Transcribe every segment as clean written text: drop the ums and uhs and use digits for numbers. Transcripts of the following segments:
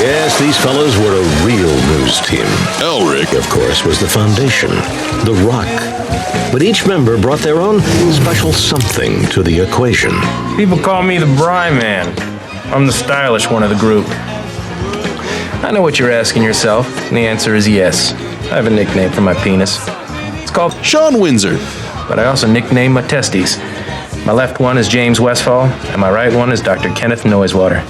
Yes, these fellows were a real news team. Elric, of course, was the foundation, the rock. But each member brought their own special something to the equation. People call me the Bry Man. I'm the stylish one of the group. I know what you're asking yourself, and the answer is yes. I have a nickname for my penis. It's called Sean Windsor. But I also nickname my testes. My left one is James Westfall, and my right one is Dr. Kenneth Noisewater.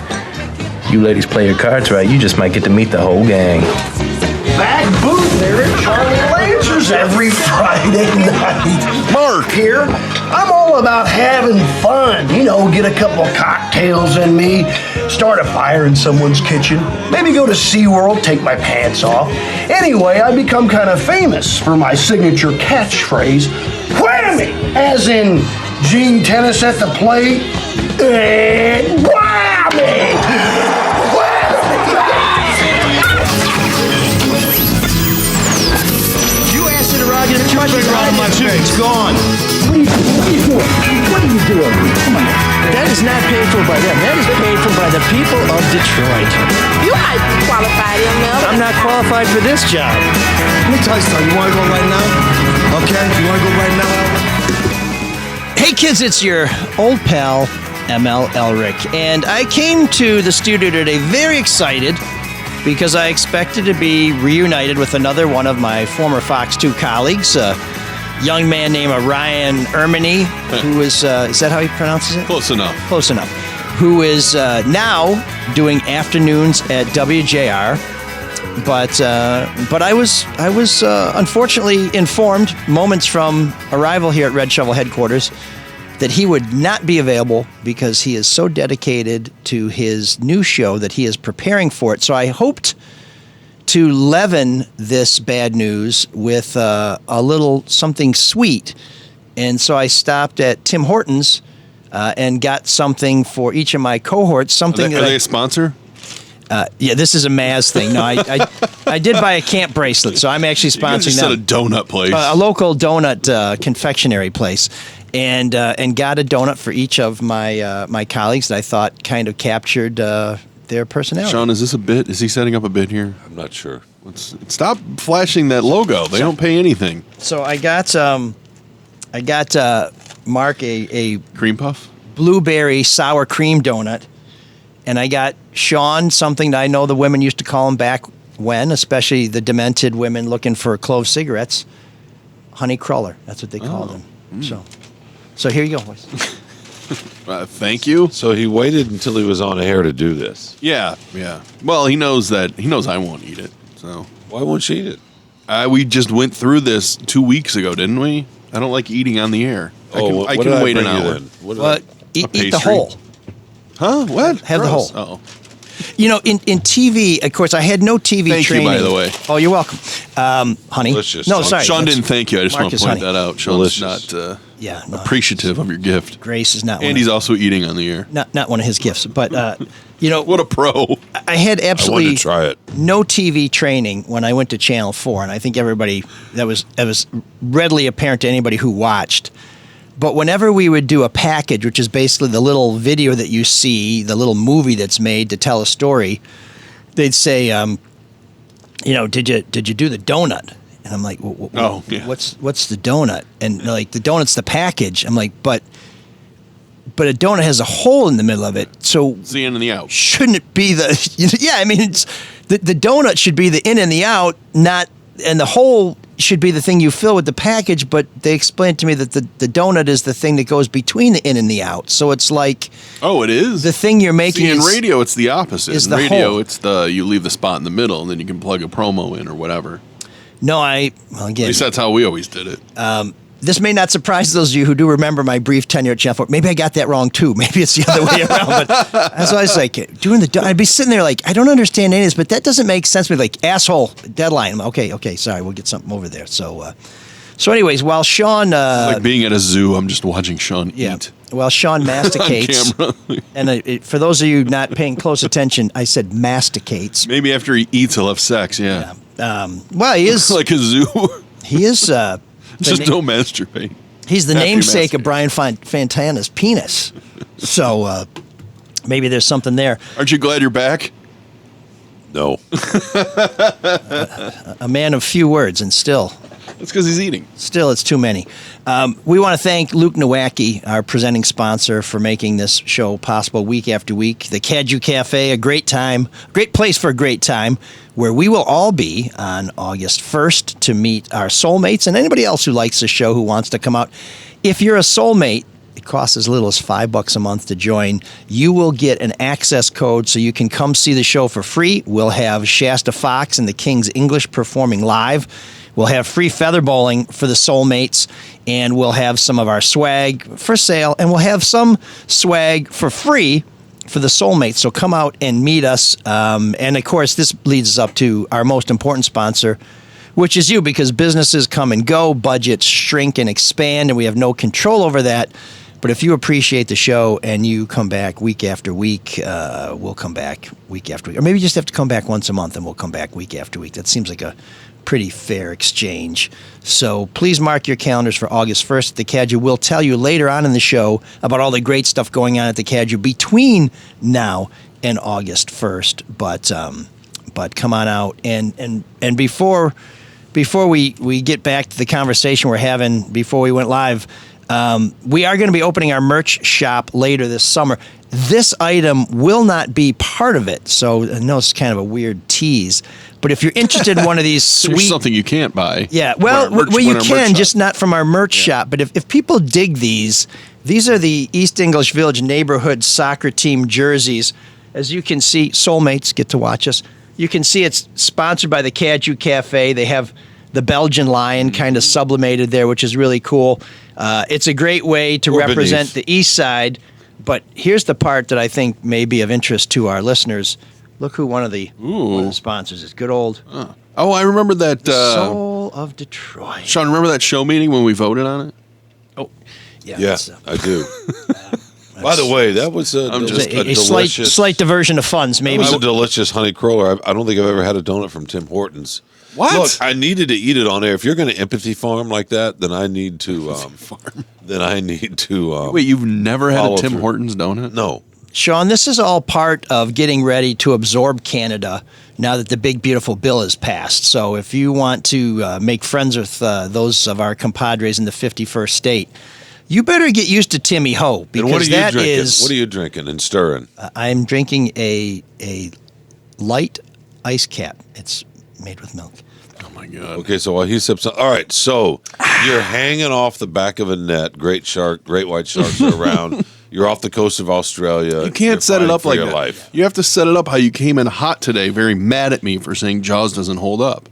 You ladies play your cards right, you just might get to meet the whole gang. Back booth there at Charlie Lancers every Friday night. Mark here. I'm all about having fun. You know, get a couple cocktails in me, start a fire in someone's kitchen, maybe go to SeaWorld, take my pants off. Anyway, I become kind of famous for my signature catchphrase, whammy, as in Gene Tennis at the plate, and whammy! It's gone. What are you doing? Come on. That is not paid for by them. That is paid for by the people of Detroit. You might qualify them, Mel. I'm not qualified for this job. Let me tell you something. You want to go right now? Okay? You want to go right now? Hey kids, it's your old pal, ML Elric. And I came to the studio today very excited because I expected to be reunited with another one of my former Fox 2 colleagues, a young man named Ryan Ermanni, who is that how he pronounces it? Close enough. Close enough. Who is now doing afternoons at WJR. But I was unfortunately informed moments from arrival here at Red Shovel headquarters that he would not be available because he is so dedicated to his new show that he is preparing for it. So I hoped to leaven this bad news with a little something sweet. And so I stopped at Tim Hortons and got something for each of my cohorts. Something Are they a sponsor? Yeah, this is a Maz thing. No, I did buy a camp bracelet, so I'm actually sponsoring them. You a donut place. A local donut confectionery place. And got a donut for each of my colleagues that I thought kind of captured their personality. Sean, is this a bit? Is he setting up a bit here? I'm not sure. Stop flashing that logo. They don't pay anything. So I got Mark a cream puff, blueberry sour cream donut, and I got Shawn something that I know the women used to call him back when, especially the demented women looking for clove cigarettes, honey cruller. That's what they called them. So here you go, boys. Thank you. So he waited until he was on air to do this. Yeah. Well, he knows I won't eat it. So why won't she eat it? We just went through this 2 weeks ago, didn't we? I don't like eating on the air. I can wait an hour. Eat the whole. Huh? What? Have Gross. the whole. You know, in TV, of course, I had no TV thank training. Thank you, by the way. Oh, you're welcome. Honey. Delicious. No, sorry. Sean didn't thank you. I just want to point that out. Sean's Delicious. not appreciative of your gift. Grace is not and he's also eating on the air. Not one of his gifts. But, you know. What a pro. I had absolutely I wanted to try it. No TV training when I went to Channel 4. And I think that was readily apparent to anybody who watched. But whenever we would do a package, which is basically the little video that you see, the little movie that's made to tell a story, they'd say, did you do the donut? And I'm like, what's the donut? And they're like, the donut's the package. I'm like, but a donut has a hole in the middle of it, so it's the in and the out. Shouldn't it be the? Yeah, I mean, it's the donut should be the in and the out, not and the hole should be the thing you fill with the package, but they explained to me that the donut is the thing that goes between the in and the out. So it's like, it is the thing you're making. See, in radio, it's the opposite. In radio, hole. it's you leave the spot in the middle, and then you can plug a promo in or whatever. No, again, at least that's how we always did it. This may not surprise those of you who do remember my brief tenure at Channel 4. Maybe I got that wrong too. Maybe it's the other way around. But that's why I was like, I'd be sitting there like, I don't understand any of this, but that doesn't make sense to me. Like, asshole, deadline. I'm, okay, sorry, we'll get something over there. So anyways, while Shawn... like being at a zoo, I'm just watching Shawn eat. While Shawn masticates... on camera. And for those of you not paying close attention, I said masticates. Maybe after he eats, he'll have sex, yeah. Well, he is... like a zoo. He is... Just don't masturbate. He's the namesake of Brian Fantana's penis. So maybe there's something there. Aren't you glad you're back? No. A man of few words, and still. It's because he's eating. Still, it's too many. We want to thank Luke Nowacki, our presenting sponsor, for making this show possible week after week. The Caju Cafe, a great place for a great time, where we will all be on August 1st to meet our Soulmates and anybody else who likes the show who wants to come out. If you're a Soulmate, it costs as little as $5 a month to join. You will get an access code so you can come see the show for free. We'll have Shasta Fox and the King's English performing live. We'll have free feather bowling for the Soulmates, and we'll have some of our swag for sale, and we'll have some swag for free for the Soulmates. So come out and meet us. And, of course, this leads us up to our most important sponsor, which is you, because businesses come and go, budgets shrink and expand, and we have no control over that. But if you appreciate the show and you come back week after week, we'll come back week after week. Or maybe you just have to come back once a month and we'll come back week after week. That seems like a pretty fair exchange. So please mark your calendars for August 1st at the Caju. We'll tell you later on in the show about all the great stuff going on at the Caju between now and August 1st. But come on out. And before we get back to the conversation we're having before we went live, we are going to be opening our merch shop later this summer. This item will not be part of it, so I know it's kind of a weird tease. But if you're interested in one of these sweet... There's something you can't buy. Yeah, well, you can, just not from our merch shop. But if people dig these are the East English Village neighborhood soccer team jerseys. As you can see, Soulmates get to watch us. You can see it's sponsored by the Caju Cafe. They have the Belgian lion kind of sublimated there, which is really cool. It's a great way to represent the East Side. But here's the part that I think may be of interest to our listeners. Look who one of the sponsors is. Good old. Oh, I remember that. Soul of Detroit. Shawn, remember that show meeting when we voted on it? Oh, yeah. Yes, I do. By the way, that was a delicious... slight diversion of funds, maybe. It was a delicious honey croller. I don't think I've ever had a donut from Tim Hortons. What? Look, I needed to eat it on air. If you're going to empathy farm like that, then I need to. Wait, you've never had a Tim Hortons donut? No. Shawn, this is all part of getting ready to absorb Canada now that the big, beautiful bill is passed. So if you want to make friends with those of our compadres in the 51st state, you better get used to Timmy Ho. Because what are you drinking and stirring? I'm drinking a light ice cap. It's made with milk. Oh, my God. Okay, so while he sips on... All right, so you're hanging off the back of a net. Great white sharks are around. You're off the coast of Australia. You can't set it up like that. Life. You have to set it up how you came in hot today, very mad at me for saying Jaws doesn't hold up.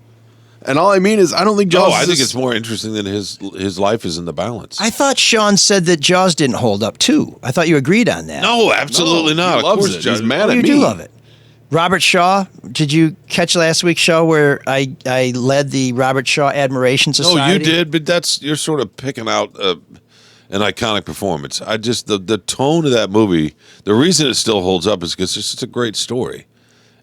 And all I mean is, I don't think Jaws... I think it's more interesting that his life is in the balance. I thought Shawn said that Jaws didn't hold up, too. I thought you agreed on that. No, absolutely not. He loves it. He's mad at me. You do love it. Robert Shaw, did you catch last week's show where I led the Robert Shaw Admiration Society? No, you did, but you're sort of picking out an iconic performance. The tone of that movie, the reason it still holds up is because it's such a great story.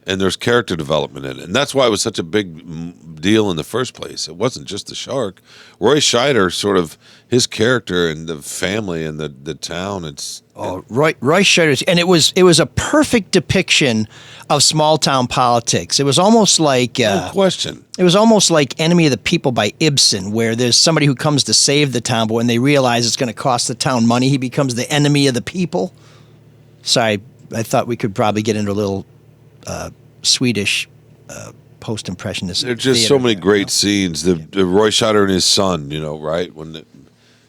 And there's character development in it. And that's why it was such a big deal in the first place. It wasn't just the shark. Roy Scheider, sort of his character and the family and the town. Roy Scheider. And it was a perfect depiction of small town politics. It was almost like... no question. It was almost like Enemy of the People by Ibsen, where there's somebody who comes to save the town, but when they realize it's going to cost the town money, he becomes the enemy of the people. Sorry, I thought we could probably get into a little... Swedish post-impressionist. There's just so many great scenes. The Roy Scheider and his son, right when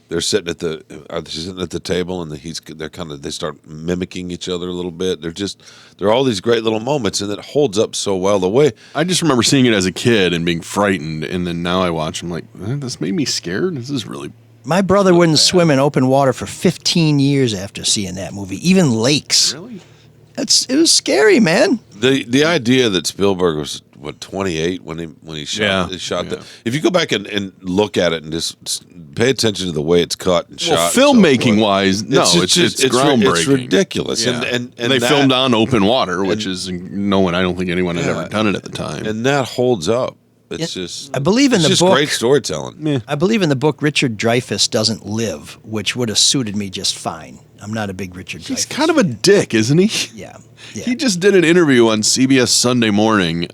they're sitting at the table and they start mimicking each other a little bit. There are all these great little moments, and it holds up so well. The way I just remember seeing it as a kid and being frightened, and then now I watch. I'm like, this made me scared. This is really. My brother wouldn't swim in open water for 15 years after seeing that movie, even lakes. Really? It was scary, man. The idea that Spielberg was 28 when he shot that. If you go back and look at it and just pay attention to the way it's cut and shot, filmmaking wise, it's groundbreaking. It's ridiculous. Yeah. And they filmed on open water, which is I don't think anyone had ever done it at the time. And that holds up. It's just. I believe in the book. Great storytelling. I believe in the book Richard Dreyfuss Doesn't Live, which would have suited me just fine. I'm not a big Richard Dreyfuss. He's kind of a dick, isn't he? Yeah. He just did an interview on CBS Sunday Morning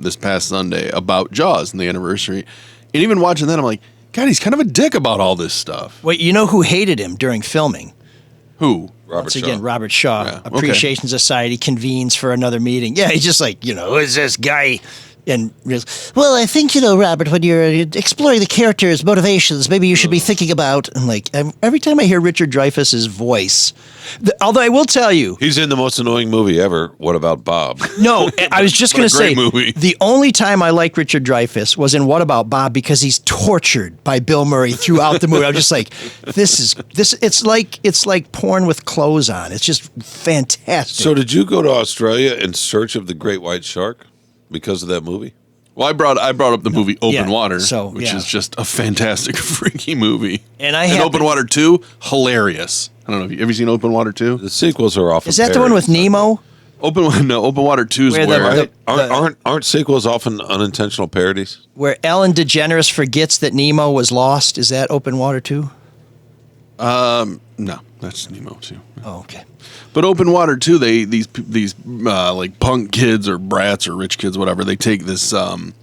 this past Sunday about Jaws and the anniversary. And even watching that, I'm like, God, he's kind of a dick about all this stuff. Wait, you know who hated him during filming? Who? Once again, Robert Shaw. Yeah, Appreciation Society convenes for another meeting. Yeah, he's just like, who is this guy? And well, I think, Robert, when you're exploring the character's motivations, maybe you should be thinking about, and like, every time I hear Richard Dreyfuss's voice, although I will tell you. He's in the most annoying movie ever. What About Bob? No, I was just going to say, movie. The only time I like Richard Dreyfuss was in What About Bob because he's tortured by Bill Murray throughout the movie. I'm just like, it's like porn with clothes on. It's just fantastic. So did you go to Australia in search of the great white shark? Because of that movie? Well, I brought up the movie Open Water, which yeah. is just a fantastic, freaky movie. And Open Water 2, hilarious. I don't know. Have you seen Open Water 2? The sequels are often. Is that the one with Nemo? Open Water 2 is where aren't sequels often unintentional parodies? Where Ellen DeGeneres forgets that Nemo was lost. Is that Open Water 2? No, that's Nemo 2. Oh, okay. But Open Water 2, these like punk kids or brats or rich kids, whatever, they take this yacht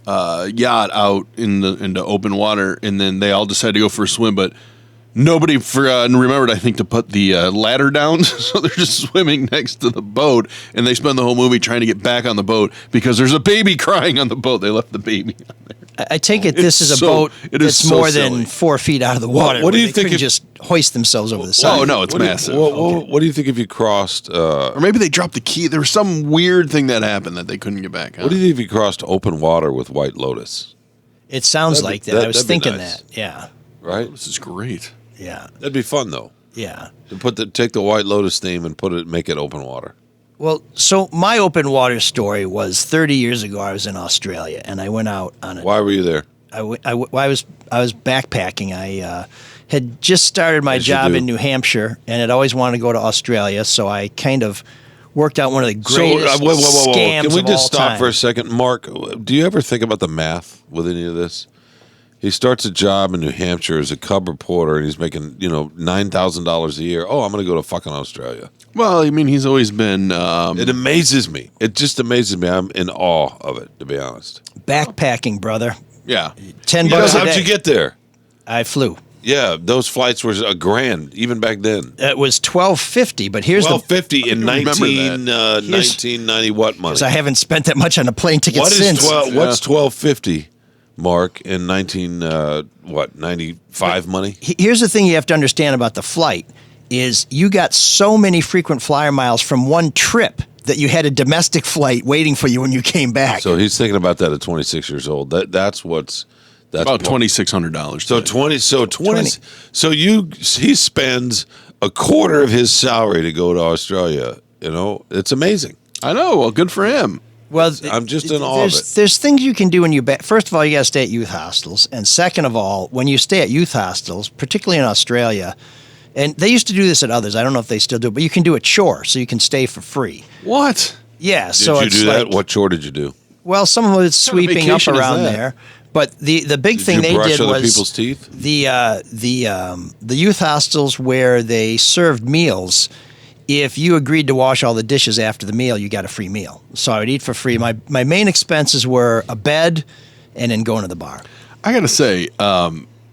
out into open water, and then they all decide to go for a swim, but nobody remembered, I think, to put the ladder down, so they're just swimming next to the boat, and they spend the whole movie trying to get back on the boat because there's a baby crying on the boat. They left the baby on there. I take it this is a boat that's more than 4 feet out of the water. What do you think? Just hoist themselves over the side. Oh no, it's massive. What do you think if you crossed? Or maybe they dropped the key. There was some weird thing that happened that they couldn't get back on. What do you think if you crossed open water with White Lotus? It sounds like that. I was thinking that. Yeah. Right. This is great. Yeah. That'd be fun though. Yeah. To take the White Lotus theme and make it open water. Well, so my open water story was 30 years ago. I was in Australia and I went out on it. Why were you there? I was backpacking. I had just started my job in New Hampshire and had always wanted to go to Australia, so I kind of worked out one of the greatest scams Can we just stop time. for a second? Mark, do you ever think about the math with any of this? He starts a job in New Hampshire as a cub reporter, and he's making $9,000 a year. Oh, I'm going to go to fucking Australia. Well, I mean, he's always been. It amazes me. It just amazes me. I'm in awe of it, to be honest. Backpacking, brother. Yeah. $10 a day. How'd you get there? I flew. Yeah, those flights were $1,000 even back then. It was $1,250, but here's $1,250 in 1990 what money? Because I haven't spent that much on a plane ticket since. What's $1,250, Mark, in 95 money? Here's the thing you have to understand about the flight is you got so many frequent flyer miles from one trip that you had a domestic flight waiting for you when you came back. So he's thinking about that at 26 years old. That's about $2,600. He spends a quarter of his salary to go to Australia. It's amazing. I know. Well, good for him. Well, I'm just in awe of it. There's things you can do when first of all, you got to stay at youth hostels, and second of all, when you stay at youth hostels, particularly in Australia. And they used to do this at others. I don't know if they still do, but you can do a chore, so you can stay for free. What? Yeah. Did you do that? What chore did you do? Well, some of it's sweeping up around there. But the big thing they did was people's teeth? The youth hostels where they served meals. If you agreed to wash all the dishes after the meal, you got a free meal. So I would eat for free. My main expenses were a bed and then going to the bar. I got to say,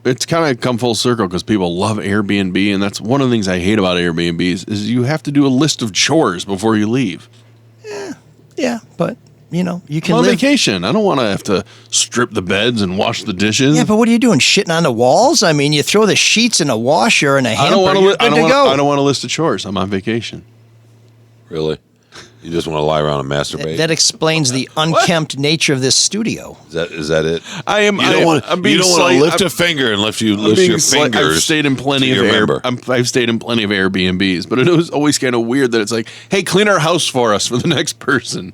it's kind of come full circle because people love Airbnb, and that's one of the things I hate about Airbnbs is you have to do a list of chores before you leave. Yeah, but you can I'm on live. vacation. I don't want to have to strip the beds and wash the dishes. Yeah, but what are you doing? Shitting on the walls? I mean, you throw the sheets in a washer and a hamper. I don't go. want a list of chores. I'm on vacation. Really? You just want to lie around and masturbate? That explains the unkempt nature of this studio. Is that it? I am. You don't want to lift a finger unless you lift your fingers. I've stayed in plenty of Airbnbs, but it was always kind of weird that it's like, hey, clean our house for us for the next person.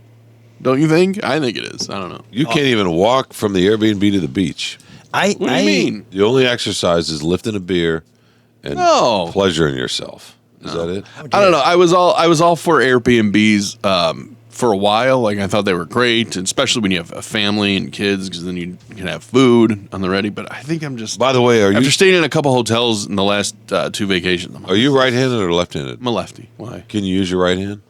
Don't you think? I think it is. I don't know. You can't even walk from the Airbnb to the beach. What do you mean? The only exercise is lifting a beer and pleasuring yourself. Is that it? I don't know. I was all for Airbnbs for a while. Like I thought they were great, especially when you have a family and kids, because then you can have food on the ready. But I think I'm just. By the way, after staying in a couple hotels in the last 2 vacations, Are you right-handed or left-handed? I'm a lefty. Why? Can you use your right hand?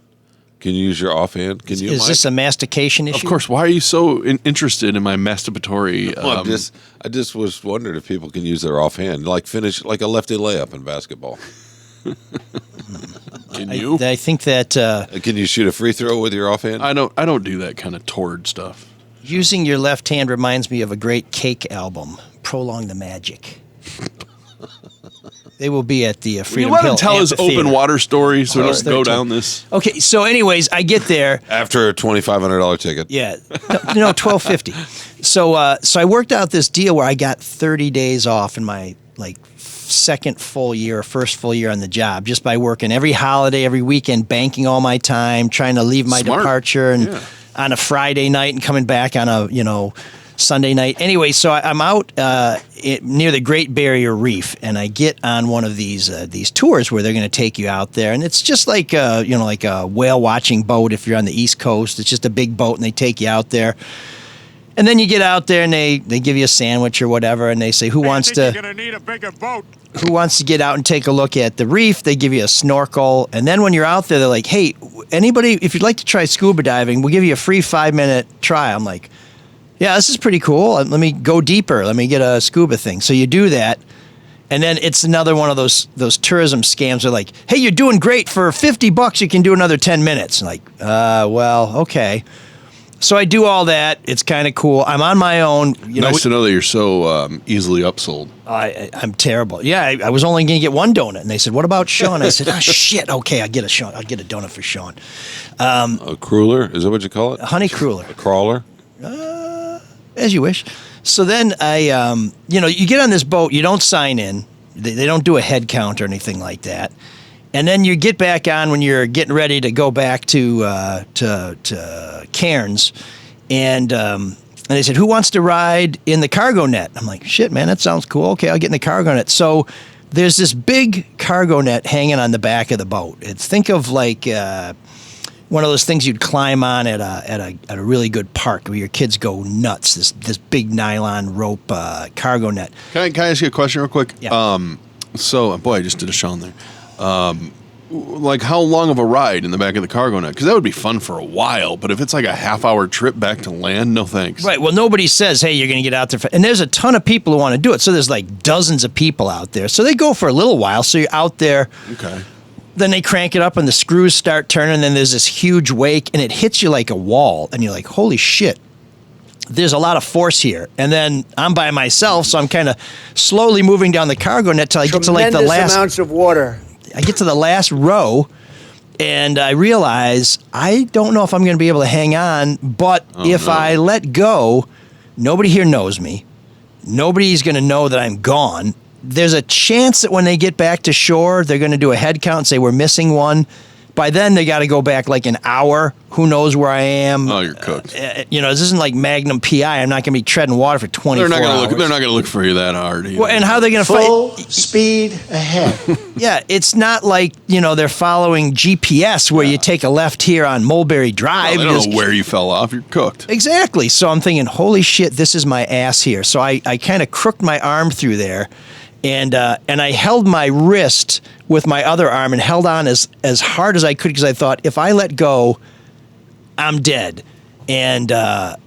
Can you use your offhand? Can you? Is this a mastication issue? Of course. Why are you so interested in my masturbatory? I just was wondering if people can use their offhand, like finish like a lefty layup in basketball. Can you? I think that Can you shoot a free throw with your offhand? I don't do that kind of toward stuff. using your left hand reminds me of a great Cake album, Prolong the Magic. They will be at the Freedom Hill. Hill. Let him tell his open water story so we don't go 13. down this. Okay, so anyways, I get there. After a $2,500 ticket. Yeah, no, $1,250. So I worked out this deal where I got 30 days off in my first full year on the job, just by working every holiday, every weekend, banking all my time, trying to leave my departure and on a Friday night and coming back on a Sunday night. Anyway, so I'm out near the Great Barrier Reef, and I get on one of these tours where they're going to take you out there, and it's just like a whale watching boat. If you're on the East Coast, it's just a big boat, and they take you out there. And then you get out there, and they give you a sandwich or whatever, and they say, "Who wants to? You're gonna need a bigger boat. Who wants to get out and take a look at the reef?" They give you a snorkel, and then when you're out there, they're like, "Hey, anybody, if you'd like to try scuba diving, we'll give you a free 5-minute try." I'm like, "Yeah, this is pretty cool. Let me go deeper. Let me get a scuba thing." So you do that, and then it's another one of those tourism scams. They're like, "Hey, you're doing great. For $50, you can do another 10 minutes." I'm like, well, okay. So I do all that. It's kind of cool. I'm on my own. Nice to know that you're so easily upsold. I'm terrible. Yeah, I was only going to get one donut, and they said, "What about Shawn?" I said, shit. Okay, I'll get a donut for Shawn. A cruller? Is that what you call it? A honey cruller. A crawler? As you wish. So then you get on this boat. You don't sign in. They don't do a head count or anything like that. And then you get back on when you're getting ready to go back to Cairns, and they said, "Who wants to ride in the cargo net?" I'm like, "Shit, man, that sounds cool. Okay, I'll get in the cargo net." So there's this big cargo net hanging on the back of the boat. Think of like one of those things you'd climb on at a really good park where your kids go nuts. This big nylon rope cargo net. Can I ask you a question real quick? Yeah. So, boy, I just did a Shawn there. Like how long of a ride in the back of the cargo net? Because that would be fun for a while, but if it's like a half-hour trip back to land, no thanks. Right. Well, nobody says, "Hey, you're going to get out there," and there's a ton of people who want to do it. So there's like dozens of people out there. So they go for a little while. So you're out there. Okay. Then they crank it up, and the screws start turning. And then there's this huge wake, and it hits you like a wall, and you're like, "Holy shit!" There's a lot of force here. And then I'm by myself, so I'm kind of slowly moving down the cargo net till I get to like the last amounts of water. I get to the last row, and I realize I don't know if I'm going to be able to hang on, but if I let go, nobody here knows me. Nobody's going to know that I'm gone. There's a chance that when they get back to shore, they're going to do a head count and say, "We're missing one." By then, they got to go back like an hour. Who knows where I am? Oh, you're cooked. This isn't like Magnum PI. I'm not going to be treading water for 24 hours. They're not going to look for you that hard either. Well, and how are they going to fight? Full speed ahead. Yeah, it's not like, they're following GPS where you take a left here on Mulberry Drive. Well, they don't know where you fell off. You're cooked. Exactly. So I'm thinking, holy shit, this is my ass here. So I kind of crooked my arm through there, and I held my wrist with my other arm and held on as hard as I could, because I thought, if I let go, I'm dead. And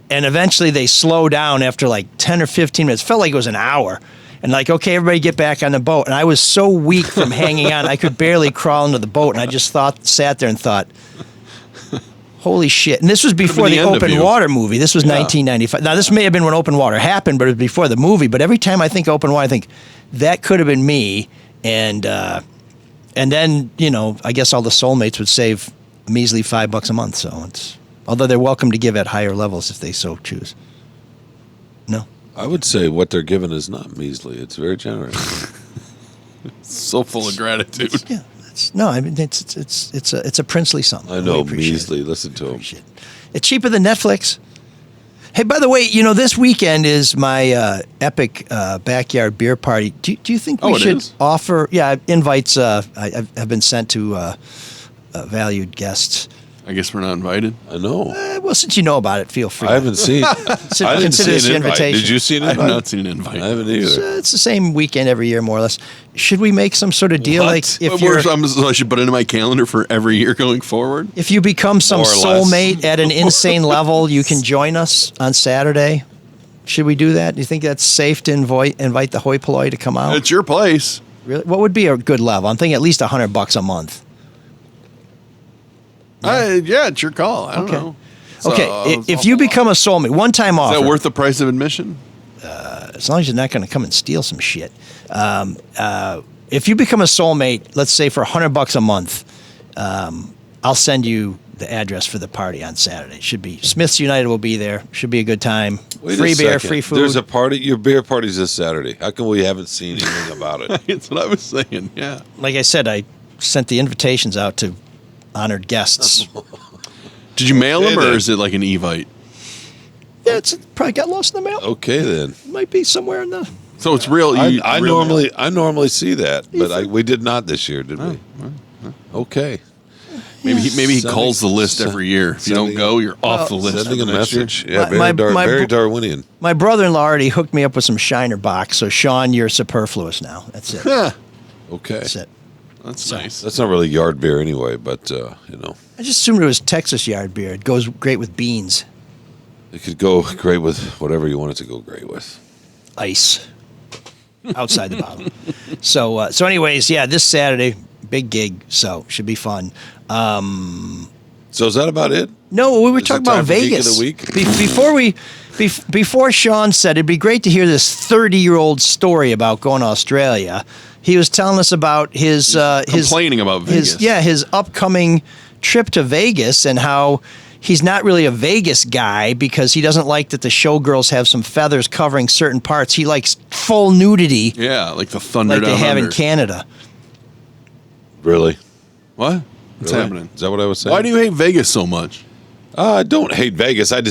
eventually they slow down after like 10 or 15 minutes. It felt like it was an hour. And like, okay, everybody get back on the boat. And I was so weak from hanging on, I could barely crawl into the boat. And I just sat there and thought, holy shit. And this was before the Open Water movie. This was 1995. Now, this may have been when Open Water happened, but it was before the movie. But every time I think Open Water, I think, that could have been me. And then, I guess all the Soulmates would save a measly $5 a month. So although they're welcome to give at higher levels if they so choose. No. I would say what they're giving is not measly. It's very generous. So full of gratitude. It's a princely sum. I know, measly. Listen to him. It's cheaper than Netflix. Hey, by the way, this weekend is my epic backyard beer party. Do you think we should offer? Yeah, invites have been sent to valued guests. I guess we're not invited. I know. Well, since you know about it, feel free. I haven't seen. I didn't consider see this an your invite. invitation. Did you see an I invite? have not seen an invite. I haven't either. It's the same weekend every year, more or less. Should we make some sort of deal, What? like if you're, So I should put it in my calendar for every year going forward? if you become some More or less. soulmate at an insane level, you can join us on Saturday? Should we do that? Do you think that's safe to invite the hoi polloi to come out? It's your place. Really? What would be a good level? I'm thinking at least $100 a month. Yeah, it's your call. I don't Okay. know. Okay, if you become a soulmate, one-time Is offer. that worth the price of admission? As long as you're not going to come and steal some shit. If you become a soulmate, let's say for $100 a month, I'll send you the address for the party on Saturday. Should be Smiths United will be there. Should be a good time. Wait Free a beer, second. free food. There's a party. Your beer party's this Saturday. How come we haven't seen anything about it? That's what I was saying. Yeah. Like I said, I sent the invitations out to honored guests. Did you mail them, or then. is it like an evite? Yeah, it's probably got lost in the mail. Okay then. Might be somewhere in the. So it's real. I normally see that, but we did not this year, did we? Okay. Maybe he Sending- calls the list every year. If you don't sending- go, you're off the list. Sending a for next year. message. Yeah, My- very Darwinian. My brother-in-law already hooked me up with some Shiner box. So Shawn, you're superfluous now. That's it. Huh. Okay. That's it. That's nice. That's not really yard beer anyway, but I just assumed it was Texas yard beer. It goes great with beans, it could go great with whatever you want it to go great with. ice, outside the bottle. So anyways, yeah, this Saturday, big gig. So should be fun. So is that about it? No, we were Is it talking time about for Geek of Vegas. the Week? Before Shawn said it'd be great to hear this 30-year-old story about going to Australia. He was telling us about his Complaining about Vegas. his upcoming trip to Vegas and how he's not really a Vegas guy because he doesn't like that the showgirls have some feathers covering certain parts. He likes full nudity Yeah, like the Thunder like they Down have in Under. Canada. Really? What? What's Really? happening? Is that what I was saying? Why do you hate Vegas so much? I don't hate Vegas. I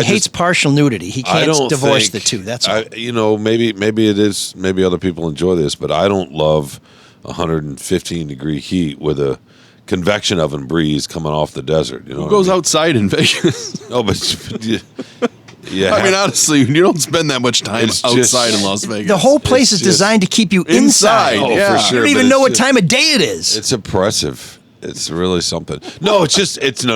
Hates partial nudity. He I can't don't divorce think- the two. That's all. maybe it is. Maybe other people enjoy this, but I don't love 115-degree heat with a convection oven breeze coming off the desert. You know, Who goes outside in Vegas? No, but yeah. I mean, honestly, you don't spend that much time It's just- outside in Las Vegas. The whole place It's is just- designed to keep you inside. Inside, Oh, yeah. for sure. You don't but even know it's what just- time of day it is. It's oppressive. It's really something. No,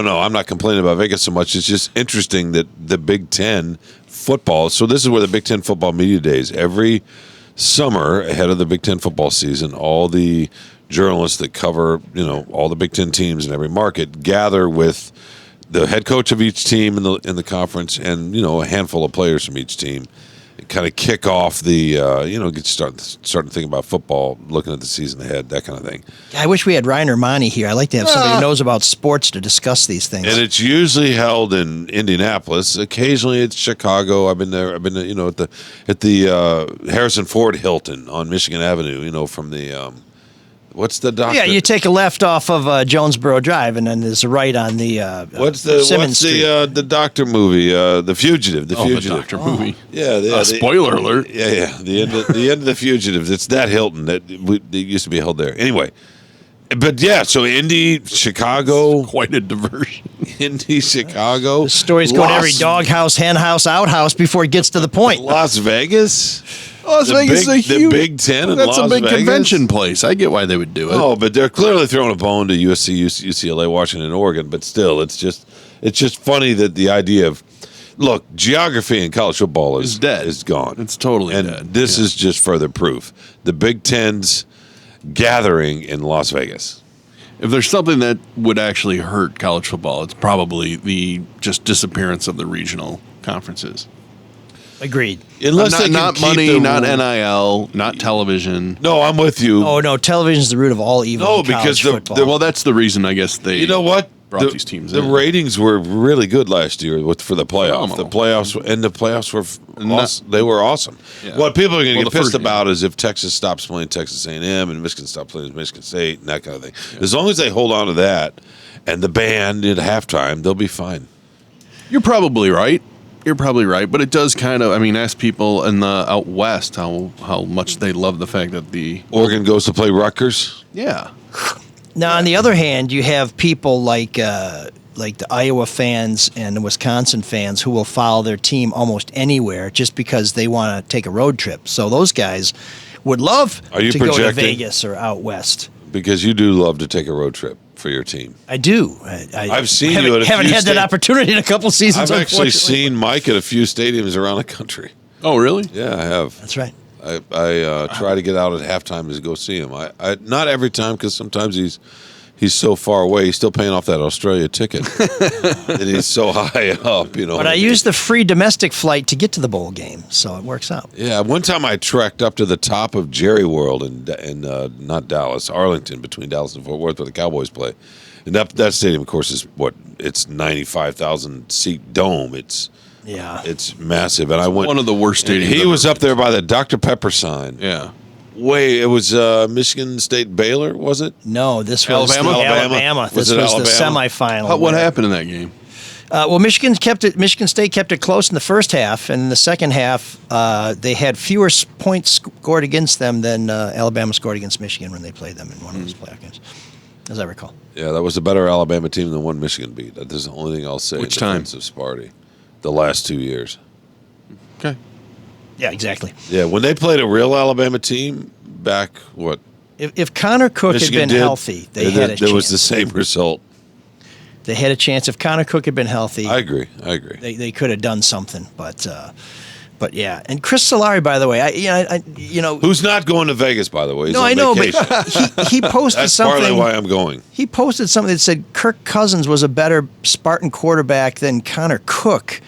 no. I'm not complaining about Vegas so much. It's just interesting that the Big Ten football. So this is where the Big Ten football media days every summer ahead of the Big Ten football season. All the journalists that cover all the Big Ten teams in every market gather with the head coach of each team in the conference and a handful of players from each team. Kind of kick off the get starting to think about football, looking at the season ahead, that kind of thing. I wish we had Ryan Ermanni here. I like to have somebody who knows about sports to discuss these things. And it's usually held in Indianapolis. Occasionally it's Chicago. I've been there. I've been at the Harrison Ford Hilton on Michigan Avenue. From the what's the doctor? Yeah, you take a left off of Jonesboro Drive, and then there's a right on the Simmons Street. the doctor movie? The Fugitive. The Fugitive. The Doctor movie. Yeah. Spoiler alert. Yeah. The end of the Fugitive. It's that Hilton that used to be held there. Anyway, but yeah. So Indy, Chicago, Quite a diversion. Indy, Chicago. The story's going every doghouse, hen house, outhouse before it gets to the point. Las Vegas. Las The Vegas big- is a the huge. Big Ten in That's Las a big Vegas? convention place. I get why they would do it. Oh, but they're clearly throwing a bone to USC, UCLA, Washington, Oregon. But still, it's just funny that the idea of geography in college football is dead. is gone. It's totally and dead. this is just further proof. The Big Ten's gathering in Las Vegas. If there's something that would actually hurt college football, it's probably the just disappearance of the regional conferences. Agreed. Unless they can not keep money, the- not NIL, not television. No, I'm with you. Oh no, television's the root of all evil. No, in college because football. Well, that's the reason I guess they. You know what? Brought these teams The in. ratings were really good last year for the playoff. Phenomenal. The playoffs were they were awesome. Yeah. What people are going to Well, get the pissed first about is if Texas stops playing Texas A&M and Michigan stops playing Michigan State and that kind of thing. As long as they hold on to that and the band at halftime, they'll be fine. You're probably right. But it does kind of. I mean, ask people in the out west how much they love the fact that the Oregon goes to play Rutgers. yeah. Now, on the other hand, you have people like like the Iowa fans and the Wisconsin fans who will follow their team almost anywhere just because they want to take a road trip. So those guys would love Are you to go to projecting? Vegas or out west. Because you do love to take a road trip for your team. I do. I've seen haven't, you at a haven't few had that opportunity in a couple seasons. I've actually unfortunately. seen Mike at a few stadiums around the country. Oh, really? Yeah, I have. That's right. I try to get out at halftime to go see him. I not every time because sometimes he's so far away. He's still paying off that Australia ticket, and he's so high up. You know. But I use the free domestic flight to get to the bowl game, so it works out. Yeah, one time I trekked up to the top of Jerry World in not Dallas, Arlington, between Dallas and Fort Worth, where the Cowboys play. And that stadium, of course, is it's 95,000 seat dome. It's massive. And I went one of the worst stadiums. He was up there by the Dr. Pepper sign. Yeah. It was Michigan State Baylor, was it? No, this was Alabama. This was the semifinal. What happened in that game? Well, Michigan State kept it close in the first half, and in the second half, they had fewer points scored against them than Alabama scored against Michigan when they played them in one of those playoff games, as I recall. Yeah, that was a better Alabama team than one Michigan beat. That is the only thing I'll say. Which in time? defense of Sparty. The last 2 years. Okay. Yeah, exactly. Yeah, when they played a real Alabama team back, what? If Connor Cook Michigan had been did, healthy, they had a chance. There was the same result. They had a chance. If Connor Cook had been healthy, I agree. They could have done something, but yeah. And Chris Solari, by the way, who's not going to Vegas, by the way? He's no, on I know, vacation. but he posted That's something. partly why I'm going. He posted something that said Kirk Cousins was a better Spartan quarterback than Connor Cook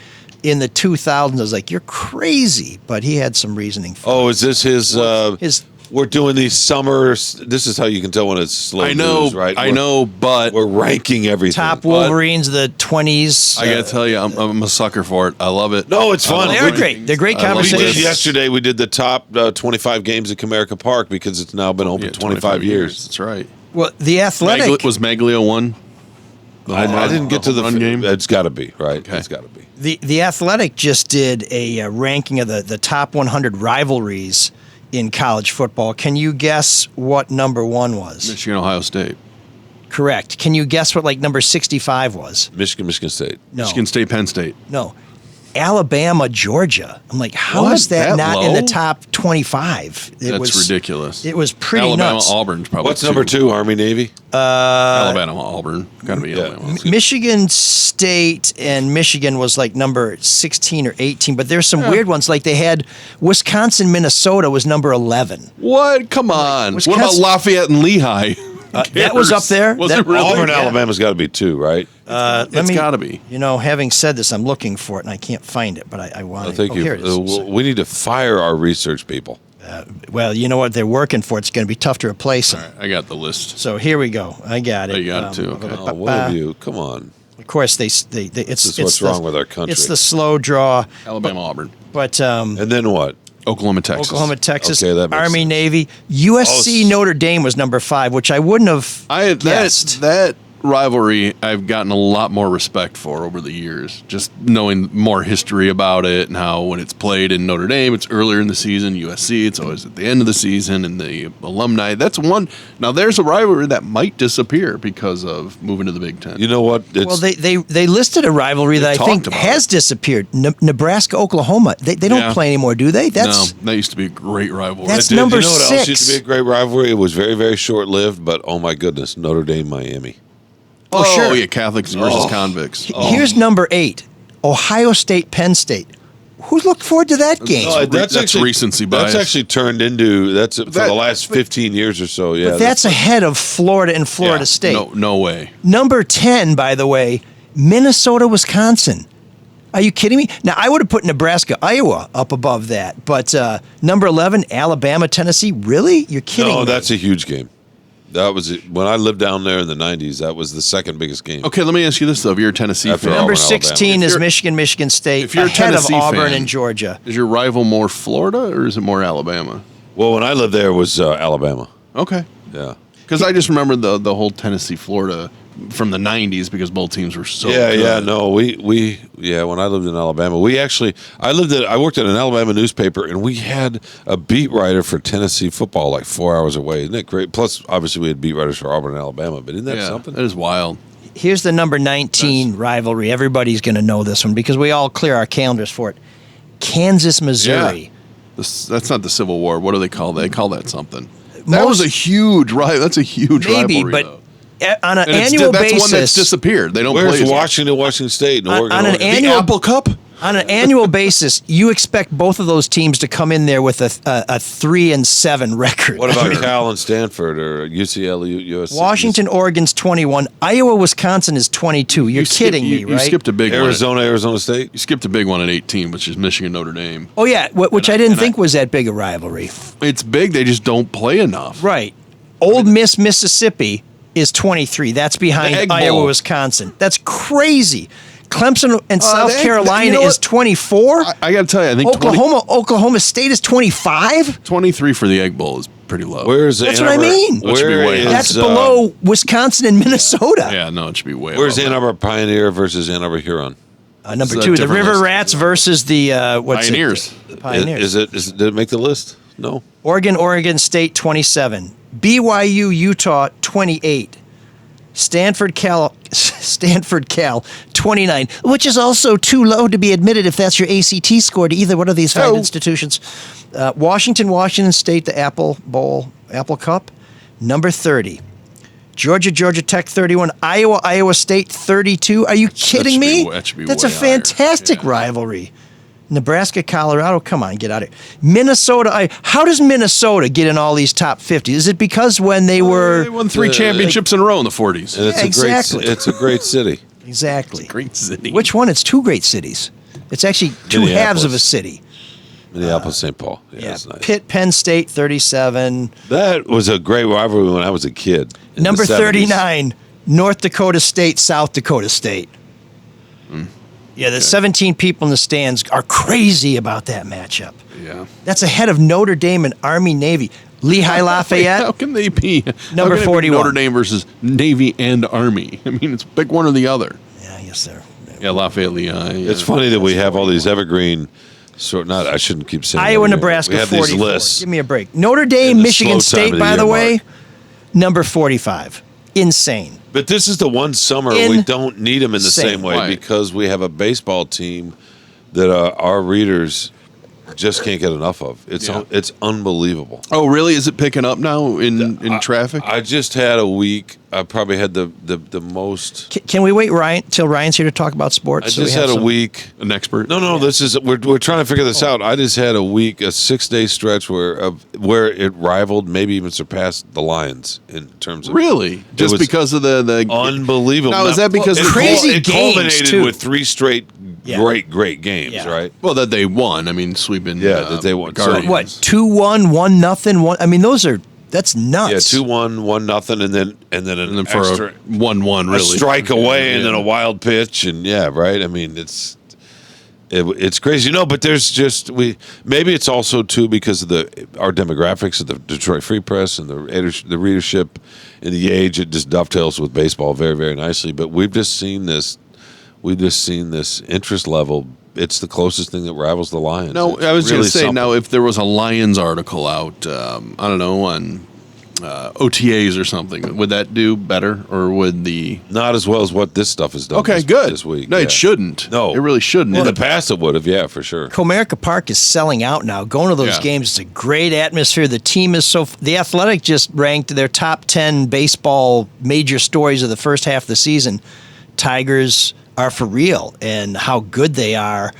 in the 2000s. I was like, you're crazy, but he had some reasoning for it. Is this his? We're doing these summers. This is how you can tell when it's slow news, right? I know, but we're ranking everything. Top Wolverines of the 20s. I got to tell you, I'm a sucker for it. I love it. No, it's fun. They are great. They're great conversations. Yesterday, we did the top 25 games at Comerica Park because it's now been open 25 years. That's right. Well, the Athletic was Maglio one. I didn't get to the run game. It's got to be right. Okay. It's got to be. The Athletic just did a ranking of the top 100 rivalries in college football. Can you guess what number 1 was? Michigan, Ohio State. Correct. Can you guess what number 65 was? Michigan State. No. Michigan State, Penn State. No. Alabama, Georgia. I'm like, how What? is that not low? in the top 25? That's ridiculous. It was pretty Alabama, nuts. Auburn's probably What's number 2? Army, Navy. Alabama, Auburn. Got to be Alabama. Michigan State and Michigan was like number 16 or 18, but there's some weird ones. Like they had Wisconsin, Minnesota was number 11. What? Come on. Wisconsin- What about Lafayette and Lehigh? That was up there. Was it really? Auburn, Yeah. Alabama's got to be 2, right? It's got to be. Having said this, I'm looking for it and I can't find it, but I want it. Thank you. Here it is. We need to fire our research people. Well, you know what? They're working for it. It's going to be tough to replace them. All right, I got the list. So here we go. I got it. Oh, you got it too. Okay. Oh, what have you? Come on. Of course, it's what's wrong with our country. It's the slow draw. Alabama, Auburn. But And then what? Oklahoma, Texas. Oklahoma, Texas, Okay, that makes Army, sense. Navy, USC, Notre Dame was number 5, which I wouldn't have guessed. That rivalry I've gotten a lot more respect for over the years, just knowing more history about it and how when it's played in Notre Dame, it's earlier in the season. USC, it's always at the end of the season, and the alumni. That's one. Now, there's a rivalry that might disappear because of moving to the Big Ten. You know what? Well, they listed a rivalry that I think has disappeared. Nebraska, Oklahoma. They don't play anymore, do they? No, that used to be a great rivalry. That's You know number what else 6. used to be a great rivalry? It was very, very short-lived, but oh my goodness, Notre Dame, Miami. Oh, sure. Yeah, Catholics versus convicts. Here's number 8, Ohio State, Penn State. Who looked forward to that game? That's recency bias. That's actually turned into for the last 15 years or so. Yeah, But that's ahead of Florida and Florida State. No way. Number 10, by the way, Minnesota, Wisconsin. Are you kidding me? Now, I would have put Nebraska, Iowa up above that. But number 11, Alabama, Tennessee. Really? You're kidding me. No, that's a huge game. That was when I lived down there in the 90s. That was the second biggest game. Okay, let me ask you this, though. If you're a Tennessee After fan. Auburn, Number 16 Alabama. is If Michigan, Michigan State. If you're a ahead of Tennessee Auburn fan, and Georgia. Is your rival more Florida or is it more Alabama? Well, when I lived there, it was Alabama. Okay. Yeah. Because I just remember the whole Tennessee-Florida from the 90s because both teams were so good. Yeah, no, we when I lived in Alabama, I worked at an Alabama newspaper and we had a beat writer for Tennessee football like 4 hours away. Isn't that great? Plus, obviously, we had beat writers for Auburn and Alabama, but isn't that something? That is wild. Here's the number 19 rivalry. Everybody's going to know this one because we all clear our calendars for it. Kansas, Missouri. Yeah. That's not the Civil War. What do they call that? They call that something. That was a huge rivalry. That's a huge rivalry, but though. On an annual basis, that's one that's disappeared. They don't play. Where's Washington State, and Oregon? An annual, the Apple Cup. On an annual basis, you expect both of those teams to come in there with a 3-7 record. What about Cal and Stanford or UCLA, USC? Washington, Oregon's 21. Iowa, Wisconsin is 22. You're kidding me, right? You skipped a big one. Arizona State. You skipped a big one at 18, which is Michigan, Notre Dame. Oh yeah, which I didn't think was that big a rivalry. It's big. They just don't play enough. Right. Old Miss, Mississippi is 23. That's behind Iowa, Wisconsin. That's crazy. Clemson and South Carolina is 24. I got to tell you, I think Oklahoma State is 25. 23 for the Egg Bowl is pretty low. That's what I mean. That's below Wisconsin and Minnesota. Yeah, no, it should be way. Where's Ann Arbor Pioneer versus Ann Arbor Huron? Number 2, the River Rats versus the Pioneers. The Pioneers. Did it make the list? No. Oregon State 27. BYU Utah 28. Stanford Cal 29, which is also too low to be admitted if that's your ACT score to either one of these fine institutions. Washington State, the Apple Cup, number 30. Georgia Tech 31, Iowa State 32. Are you kidding me? That's a fantastic rivalry. Nebraska, Colorado, come on, get out of here. Minnesota, how does Minnesota get in all these top 50? Is it because when they won 3 championships in a row in the 40s? And it's a great city. Exactly. It's a great city. Which one? It's 2 great cities. It's actually 2 halves of a city. Minneapolis, St. Paul. Yeah, that's nice. Pitt, Penn State, 37. That was a great rivalry when I was a kid. Number 39, North Dakota State, South Dakota State. Yeah, the 17 people in the stands are crazy about that matchup. Yeah. That's ahead of Notre Dame and Army Navy. Lehigh Lafayette. How can they be? Number 41. Notre Dame versus Navy and Army. I mean, it's pick one or the other. Yeah, yes, sir. Yeah, Lafayette, Lehigh. Yeah. It's funny that we have all these evergreen. I shouldn't keep saying Iowa, Nebraska, we have 44. these lists. Give me a break. Notre Dame, Michigan State, by the way, number 45. Insane. But this is the one summer we don't need them in the same way because we have a baseball team that our readers just can't get enough of. It's unbelievable. Oh, really? Is it picking up now in traffic? I just had a week. I probably had the most. Can we wait till Ryan's here to talk about sports? I just had a week. An expert? No. This is we're trying to figure this out. I just had a week, a 6-day stretch where it rivaled, maybe even surpassed the Lions in terms of really just because of the unbelievable. Now is that because of crazy games? It culminated with 3 straight great games, right? Well, that they won. I mean, sweeping. That they won. So what? 2-1, 1-0. I mean, that's nuts. Yeah, 2-1, 1-0, and then for extra, a 1-1, really. A strike away, and then a wild pitch, and right. I mean, it's crazy, but there's just maybe it's also too because of our demographics of the Detroit Free Press and the readership and the age. It just dovetails with baseball very, very nicely. But we've just seen this interest level. It's the closest thing that rivals the Lions. No, I was going to say, now, if there was a Lions article out, I don't know, on OTAs or something, would that do better, or would the... Not as well as what this stuff has done good. This week. No, it shouldn't. No. It really shouldn't. In the past, it would have, for sure. Comerica Park is selling out now. Going to those games, it's a great atmosphere. The team is The Athletic just ranked their top 10 baseball major stories of the first half of the season. Tigers are for real and how good they are,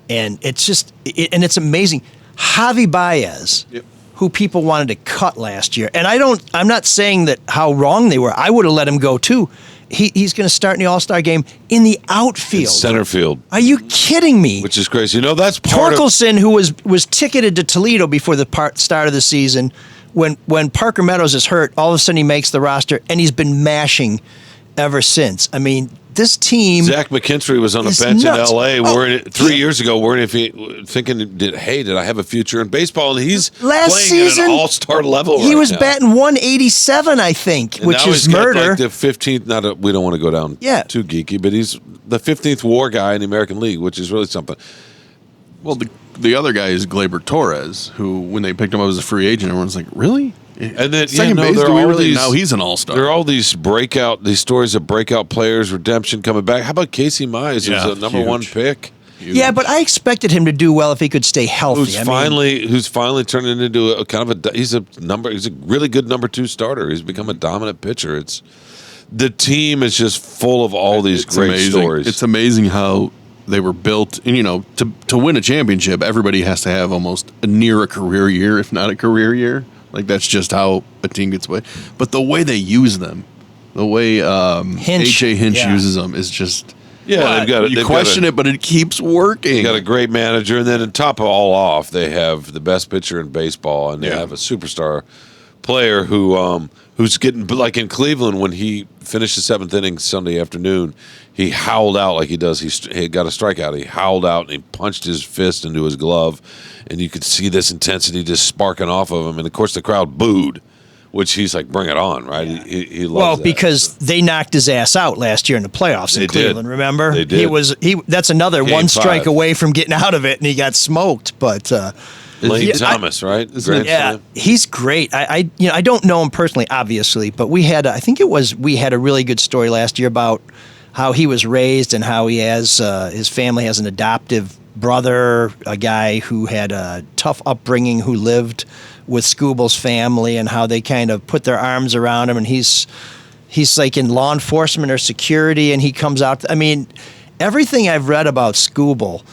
and it's amazing. Javi Baez, who people wanted to cut last year, and I'm not saying that how wrong they were. I would have let him go too. He's going to start in the All-Star game in the outfield, center field. Are you kidding me? Which is crazy. That's part Torkelson, who was ticketed to Toledo before the start of the season. When Parker Meadows is hurt, all of a sudden he makes the roster, and he's been mashing ever since. I mean, this team. Zach McKinstry was on a bench nuts. in L.A. 3 years ago, thinking, did I have a future in baseball? And he's last playing season, at an all-star level. He was batting 187, I think, and which now is he's murder. Got like the 15th. We don't want to go down too geeky, but he's the 15th WAR guy in the American League, which is really something. Well, the other guy is Gleyber Torres, who when they picked him up as a free agent, everyone's like, really? And then Second base, there do are we all really? these. Now he's an all-star. There are all these stories of breakout players, redemption coming back. How about Casey Mize, Yeah, who's a number huge. one pick? Yeah, but I expected him to do well if he could stay healthy. Who's finally turning into a kind of he's a really good number 2 starter. He's become a dominant pitcher. The team is just full of all these great amazing. stories. It's amazing how they were built. And, to win a championship, everybody has to have almost near a career year, if not a career year. Like, that's just how a team gets away. But the way they use them, the way A.J. Hinch uses them is just... Yeah, you question it, but it keeps working. They got a great manager, and then on top of all off, they have the best pitcher in baseball, and they have a superstar player who's getting, like in Cleveland when he finished the 7th inning Sunday afternoon, he howled out like he does. He got a strikeout. He howled out and he punched his fist into his glove, and you could see this intensity just sparking off of him. And of course, the crowd booed, which he's like, "Bring it on!" Right? He loves that. Because they knocked his ass out last year in the playoffs in Cleveland. Remember? They did. That's another Game 1 strike 5. away from getting out of it, and he got smoked. But Lane Thomas, right? He's great. I don't know him personally, obviously, but we had a really good story last year about how he was raised and how he has his family has an adoptive brother, a guy who had a tough upbringing, who lived with Scooble's family, and how they kind of put their arms around him, and he's like in law enforcement or security, and he comes out. I mean, everything I've read about Scooble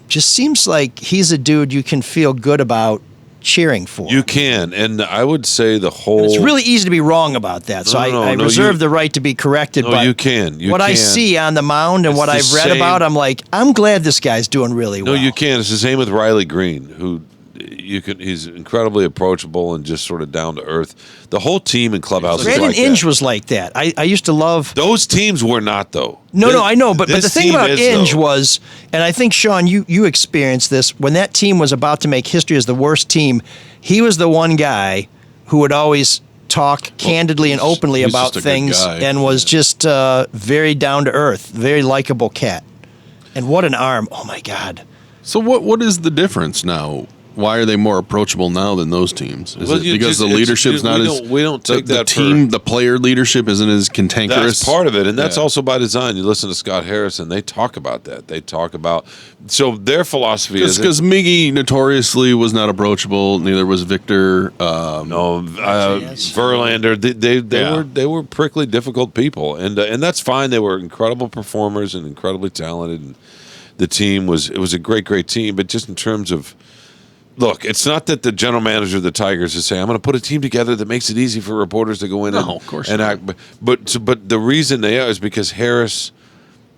just seems like he's a dude you can feel good about cheering for. You can, and I would say the whole... And it's really easy to be wrong about that, so I reserve the right to be corrected. No, but you can. I see on the mound and what I've read about, I'm like, I'm glad this guy's doing really well. No, you can. It's the same with Riley Green, who he's incredibly approachable and just sort of down to earth. The whole team in clubhouse is Brandon like Inge that. was like that. I used to love... Those teams were not, though. No, I know, but the this thing team about is, Inge though. was, and I think, Shawn, you experienced this, when that team was about to make history as the worst team, he was the one guy who would always talk candidly and openly he's about just a good things guy. and was just very down to earth, very likable cat. And what an arm. Oh, my God. So what is the difference now? Why are they more approachable now than those teams? Is it because the leadership's not as... We don't take the that team, the player leadership isn't as cantankerous? That's part of it, and that's also by design. You listen to Scott Harrison; they talk about that. They talk about their philosophy is because Miggy notoriously was not approachable. Neither was Victor. Verlander. They were prickly, difficult people, and that's fine. They were incredible performers and incredibly talented. And the team was a great team, but just in terms of... Look, it's not that the general manager of the Tigers is saying, I'm going to put a team together that makes it easy for reporters to go in of course and not. act. But the reason they are is because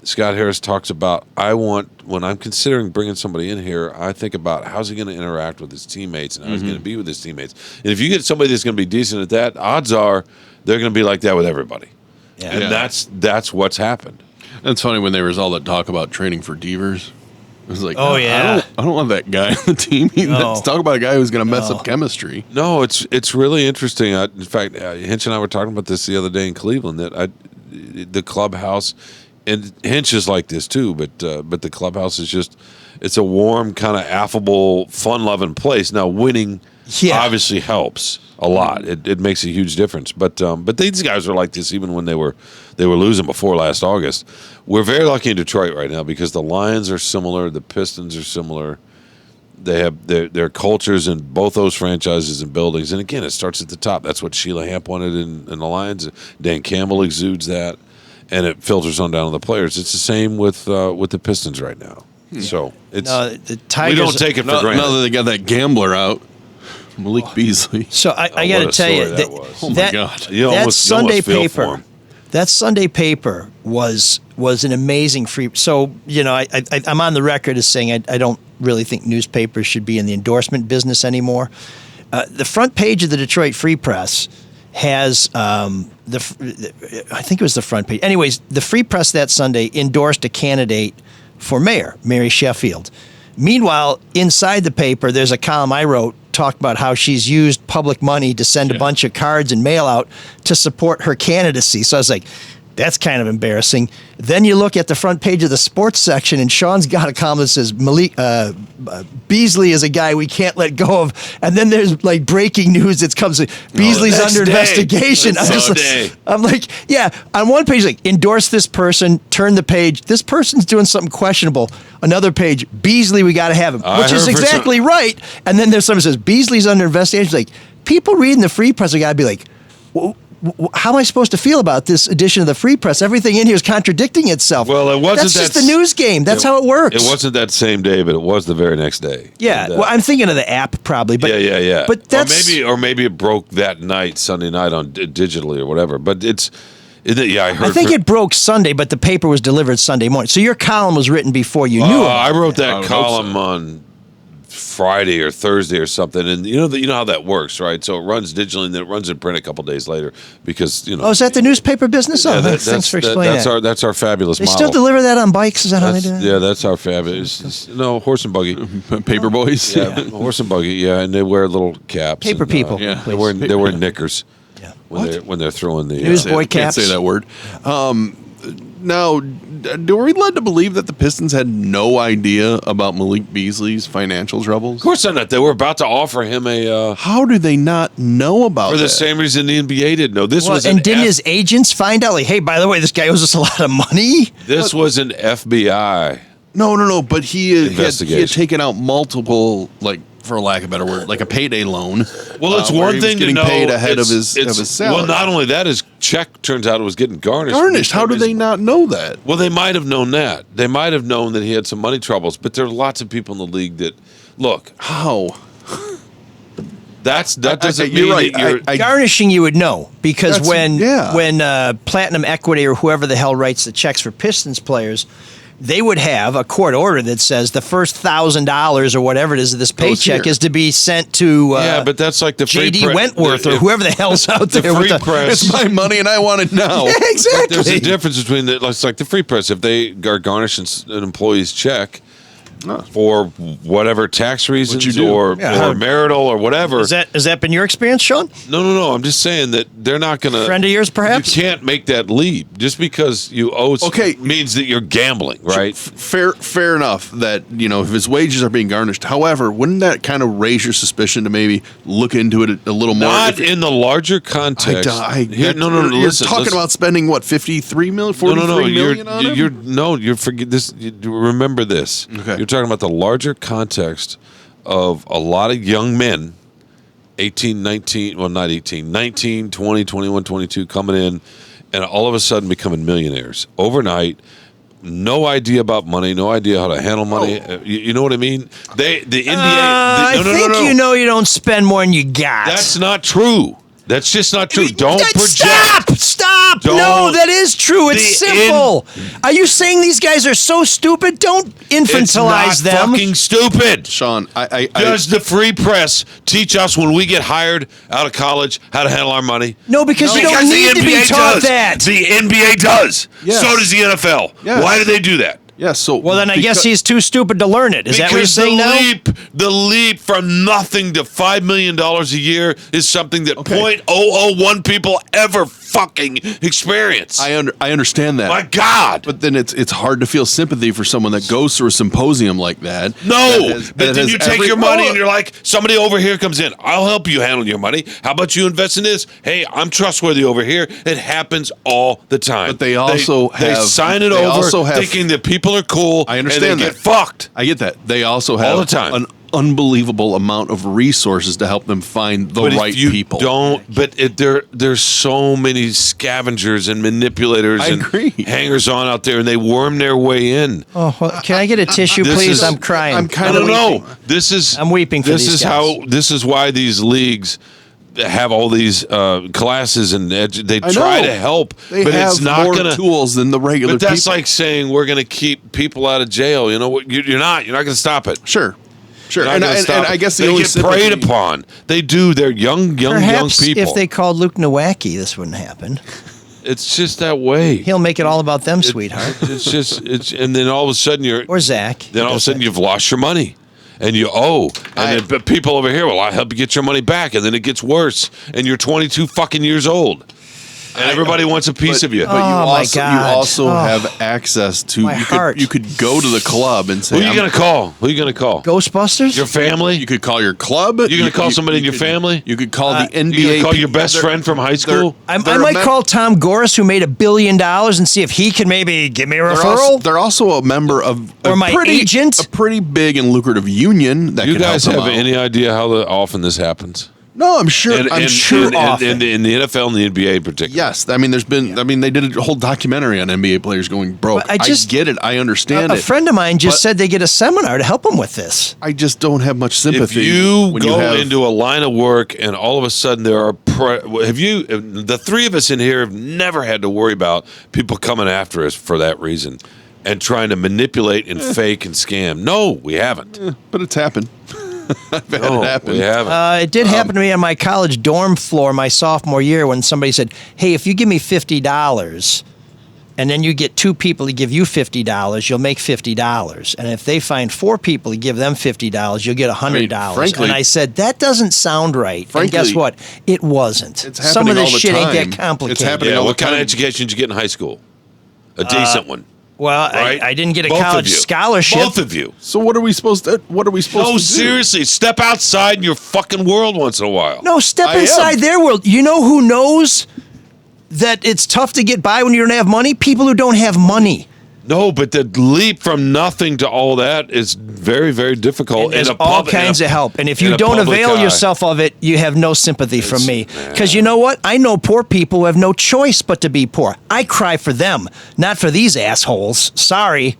Scott Harris talks about, when I'm considering bringing somebody in here, I think about how's he going to interact with his teammates and how he's going to be with his teammates. And if you get somebody that's going to be decent at that, odds are they're going to be like that with everybody. Yeah. And that's what's happened. It's funny when there was all that talk about training for divers. It was like, yeah. I don't want that guy on the team. Let's talk about a guy who's going to mess up chemistry. No, it's really interesting. In fact, Hinch and I were talking about this the other day in Cleveland. The clubhouse, and Hinch is like this too. But the clubhouse is it's a warm, kind of affable, fun-loving place. Now, winning obviously helps a lot. It makes a huge difference. But these guys are like this even when they were losing before last August. We're very lucky in Detroit right now because the Lions are similar, the Pistons are similar. They have their cultures in both those franchises and buildings. And again, it starts at the top. That's what Sheila Hamp wanted in the Lions. Dan Campbell exudes that, and it filters on down to the players. It's the same with the Pistons right now. So the Tigers, we don't take it for granted. Now that they got that gambler out, Malik Beasley. So I got to tell you, oh my God, that Sunday paper. That Sunday paper was an amazing free. So I'm on the record as saying I don't really think newspapers should be in the endorsement business anymore. The front page of the Detroit Free Press has I think it was the front page. Anyways, the Free Press that Sunday endorsed a candidate for mayor, Mary Sheffield. Meanwhile, inside the paper, there's a column I wrote talked about how she's used public money to send a bunch of cards and mail out to support her candidacy. So I was like, That's kind of embarrassing. Then you look at the front page of the sports section, and Sean's got a comment that says, Beasley is a guy we can't let go of. And then there's like breaking news that comes, Beasley's under investigation. I'm like, yeah, on one page, like, endorse this person, turn the page. This person's doing something questionable. Another page, Beasley, we got to have him, which is exactly right. And then there's someone says, Beasley's under investigation. Like, people reading the Free Press are got to be like, how am I supposed to feel about this edition of the Free Press? Everything in here is contradicting itself. Well, it wasn't. That's just the news game. That's how it works. It wasn't that same day, but it was the very next day. Yeah. And, well, I'm thinking of the app probably. But, yeah. But that's or maybe it broke that night, Sunday night on digitally or whatever. But I heard. I think it broke Sunday, but the paper was delivered Sunday morning. So your column was written before you knew it. I wrote that column on Friday or Thursday or something, and you know how that works, right? So it runs digitally and then it runs in print a couple days later because Oh, is that the newspaper business? Thanks for explaining that. That's our fabulous They model. still deliver that on bikes? Is that how they do it? Yeah, that's our fabulous. No, horse and buggy, Paper boys. yeah, horse and buggy. Yeah, and they wear little caps. Paper and, people. yeah. They're wearing knickers. Yeah. When they're throwing the Newsboy Can't caps. say that word. Now, do we led to believe that the Pistons had no idea about Malik Beasley's financial troubles? Of course not. They were about to offer him a How do they not know about for the that? same reason the NBA did. No, this was and didn't his agents find out? Like, hey, by the way, this guy owes us a lot of money. This was an FBI. No. But he had Investigation. taken out multiple, like, for lack of a better word, like a payday loan. Well, it's where one he was thing to getting know paid ahead of it's- his salary. Well, not only that, his check turns out it was getting garnished. Garnished. How do they not know that? Well, they might have known that. They might have known that he had some money troubles. But there are lots of people in the league that look. How? That doesn't you're mean right. that you're. Garnishing, you would know because That's- when Platinum Equity or whoever the hell writes the checks for Pistons players, they would have a court order that says the first $1,000 or whatever it is of this paycheck here. is to be sent to yeah, but that's like the free J.D. Wentworth or whoever the hell's out there. free with the, press. It's my money and I want it now. Yeah, exactly. There's a difference between it's like the free press. If they are garnishing an employee's check for whatever tax reasons or marital or whatever. Has that been your experience, Sean? No. I'm just saying that they're not going to. Friend of yours, perhaps? You can't make that leap just because you owe. Means that you're gambling, right? Fair enough that, if his wages are being garnished. However, wouldn't that kind of raise your suspicion to maybe look into it a little more? Not in the larger context. You're listen, talking about spending what, 53 million, 43 million on him? You're forget this. Remember this. Okay. You're talking about the larger context of a lot of young men, 18, 19, well, not 18, 19, 20, 21, 22, coming in and all of a sudden becoming millionaires overnight. No idea about money, no idea how to handle money. You know what I mean? The NBA. I think you know you don't spend more than you got. That's not true. That's just not true. Don't project. Stop! No, that is true. It's simple. Are you saying these guys are so stupid? Don't infantilize it's not them. Fucking stupid. Sean, Does the free press teach us when we get hired out of college how to handle our money? No, because you don't need to be taught that. The NBA does. Yes. So does the NFL. Yes. Why do they do that? Yeah, so Well, then I guess he's too stupid to learn it. Is that what you're saying now? The leap from nothing to $5 million a year is something that 0.001 people ever fucking experience. I understand that. My God. But then it's hard to feel sympathy for someone that goes through a symposium like that. No, but then you take your money and you're like, somebody over here comes in. I'll help you handle your money. How about you invest in this? Hey, I'm trustworthy over here. It happens all the time. But they also they sign it over thinking that people are cool. I understand and they that. get fucked. I get that. They also have all the time. An unbelievable amount of resources to help them find the right people. There's so many scavengers and manipulators and hangers-on out there, and they worm their way in. Oh, well, can I get a tissue, please? I'm crying. I'm kind of weeping. I'm weeping for these guys. This is why these leagues have all these classes and they try to help, they but have it's not more gonna tools than the regular. But that's people. like saying we're going to keep people out of jail. You know what? You're not going to stop it. Sure. And I guess they get preyed upon. They do. They're young Perhaps people. if they called Luke Nowacki, this wouldn't happen. It's just that way. He'll make it all about them, sweetheart. And then all of a sudden or Zach. Then all of a sudden you've lost your money. And you owe, and then people over here, well, I'll help you get your money back, and then it gets worse, and you're 22 fucking years old. And everybody wants a piece of you. But you also Oh. have access to. My heart. You could go to the club and say, Who are you going to call? Who are you going to call? Ghostbusters? Your family? You could call your club. You're going to call somebody in your could- family? You could call the NBA. You're going to call your best They're- friend from high school? I they're might a call Tom Goris, who made $1 billion, and see if he can maybe give me a referral. They're also a member of Or my agent. a pretty big and lucrative union that You can guys help have them out. any idea how often this happens? No, I'm sure. I'm sure In often. the NFL and the NBA in particular. Yes, I mean, there's been. I mean, they did a whole documentary on NBA players going broke. But I just- get it. I understand A it. friend of mine just But said they get a seminar to help them with this. I just don't have much If sympathy. you when go have, into a line of work and all of a sudden there are the three of us in here have never had to worry about people coming after us for that reason and trying to manipulate and fake and scam. No, we haven't. but it's happened. I've had it happen. We haven't. It did happen to me on my college dorm floor my sophomore year when somebody said, "Hey, if you give me $50 and then you get 2 people to give you $50, you'll make $50. And if they find 4 people to give them $50, you'll get $100." frankly- and I said, that doesn't sound right. And guess Frankly, what? It wasn't. It's Some of happening this all the shit ain't time. that complicated. It's happening Yeah, all what the kind of time. education did you get in high school? A decent one. Well, Right? I didn't get a Both of college you. scholarship. Both of you. So what are we supposed to? What are we supposed No, to do? seriously. Step outside in your fucking world once in a while. No, step I am. inside their world. You know who knows that it's tough to get by when you don't have money? People who don't have money. No, but the leap from nothing to all that is very, very difficult. And there's in a all pub- kinds in of help. And if in you a don't public avail eye. yourself of it, you have no sympathy from me. Because you know what? I know poor people who have no choice but to be poor. I cry for them, not for these assholes. Sorry.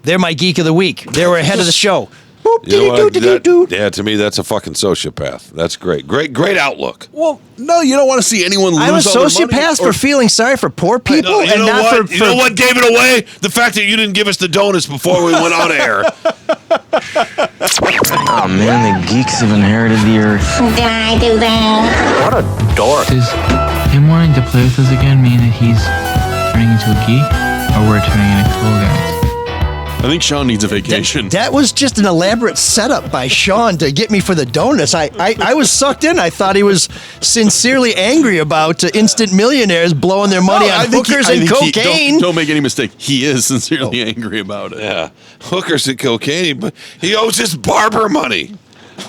They're my geek of the week. They were ahead of the show. Boop, You know what? dee-dee-doo-dee-doo-doo. Yeah, to me, that's a fucking sociopath. That's great. Great outlook. Well, no, you don't want to see anyone lose I'm a all their money, sociopath or- for feeling sorry for poor people No, you and know not what? for. You know what gave it away? The fact that you didn't give us the donuts before we went on air. Oh man, the geeks have inherited the earth. Did I do that? What a dork. Does him wanting to play with us again mean that he's turning into a geek, or we're turning into cool guys? I think Shawn needs a vacation. That was just an elaborate setup by Shawn to get me for the donuts. I was sucked in. I thought he was sincerely angry about instant millionaires blowing their money on hookers and cocaine. Don't make any mistake. He is sincerely angry about it. Yeah, hookers and cocaine, but he owes his barber money.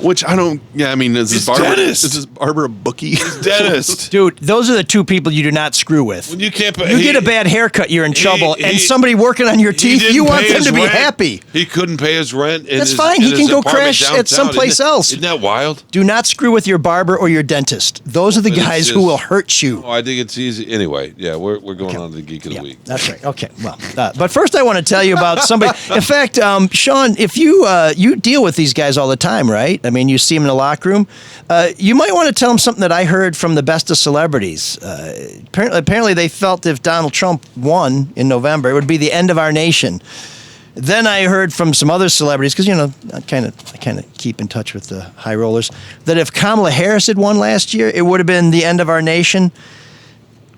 Which I don't. Yeah, I mean, is He's his barber? dentist. Is his barber a bookie? Dentist. Dude, those are the 2 people you do not screw with. When you can't. You get a bad haircut, you're in trouble, and somebody working on your he teeth, didn't you want pay them his to be rent. happy. He couldn't pay his rent. That's fine. He can go crash at someplace else. Isn't that wild? Do not screw with your barber or your dentist. Those are the But it's guys who just- will hurt you. Oh, I think it's easy. Anyway, yeah, we're going on to the geek of the week. That's right. Okay. Well, but first I want to tell you about somebody. In fact, Shawn, if you deal with these guys all the time, right? I mean, you see them in the locker room. You might want to tell them something that I heard from the best of celebrities. Apparently, they felt if Donald Trump won in November, it would be the end of our nation. Then I heard from some other celebrities, because I kind of keep in touch with the high rollers, that if Kamala Harris had won last year, it would have been the end of our nation.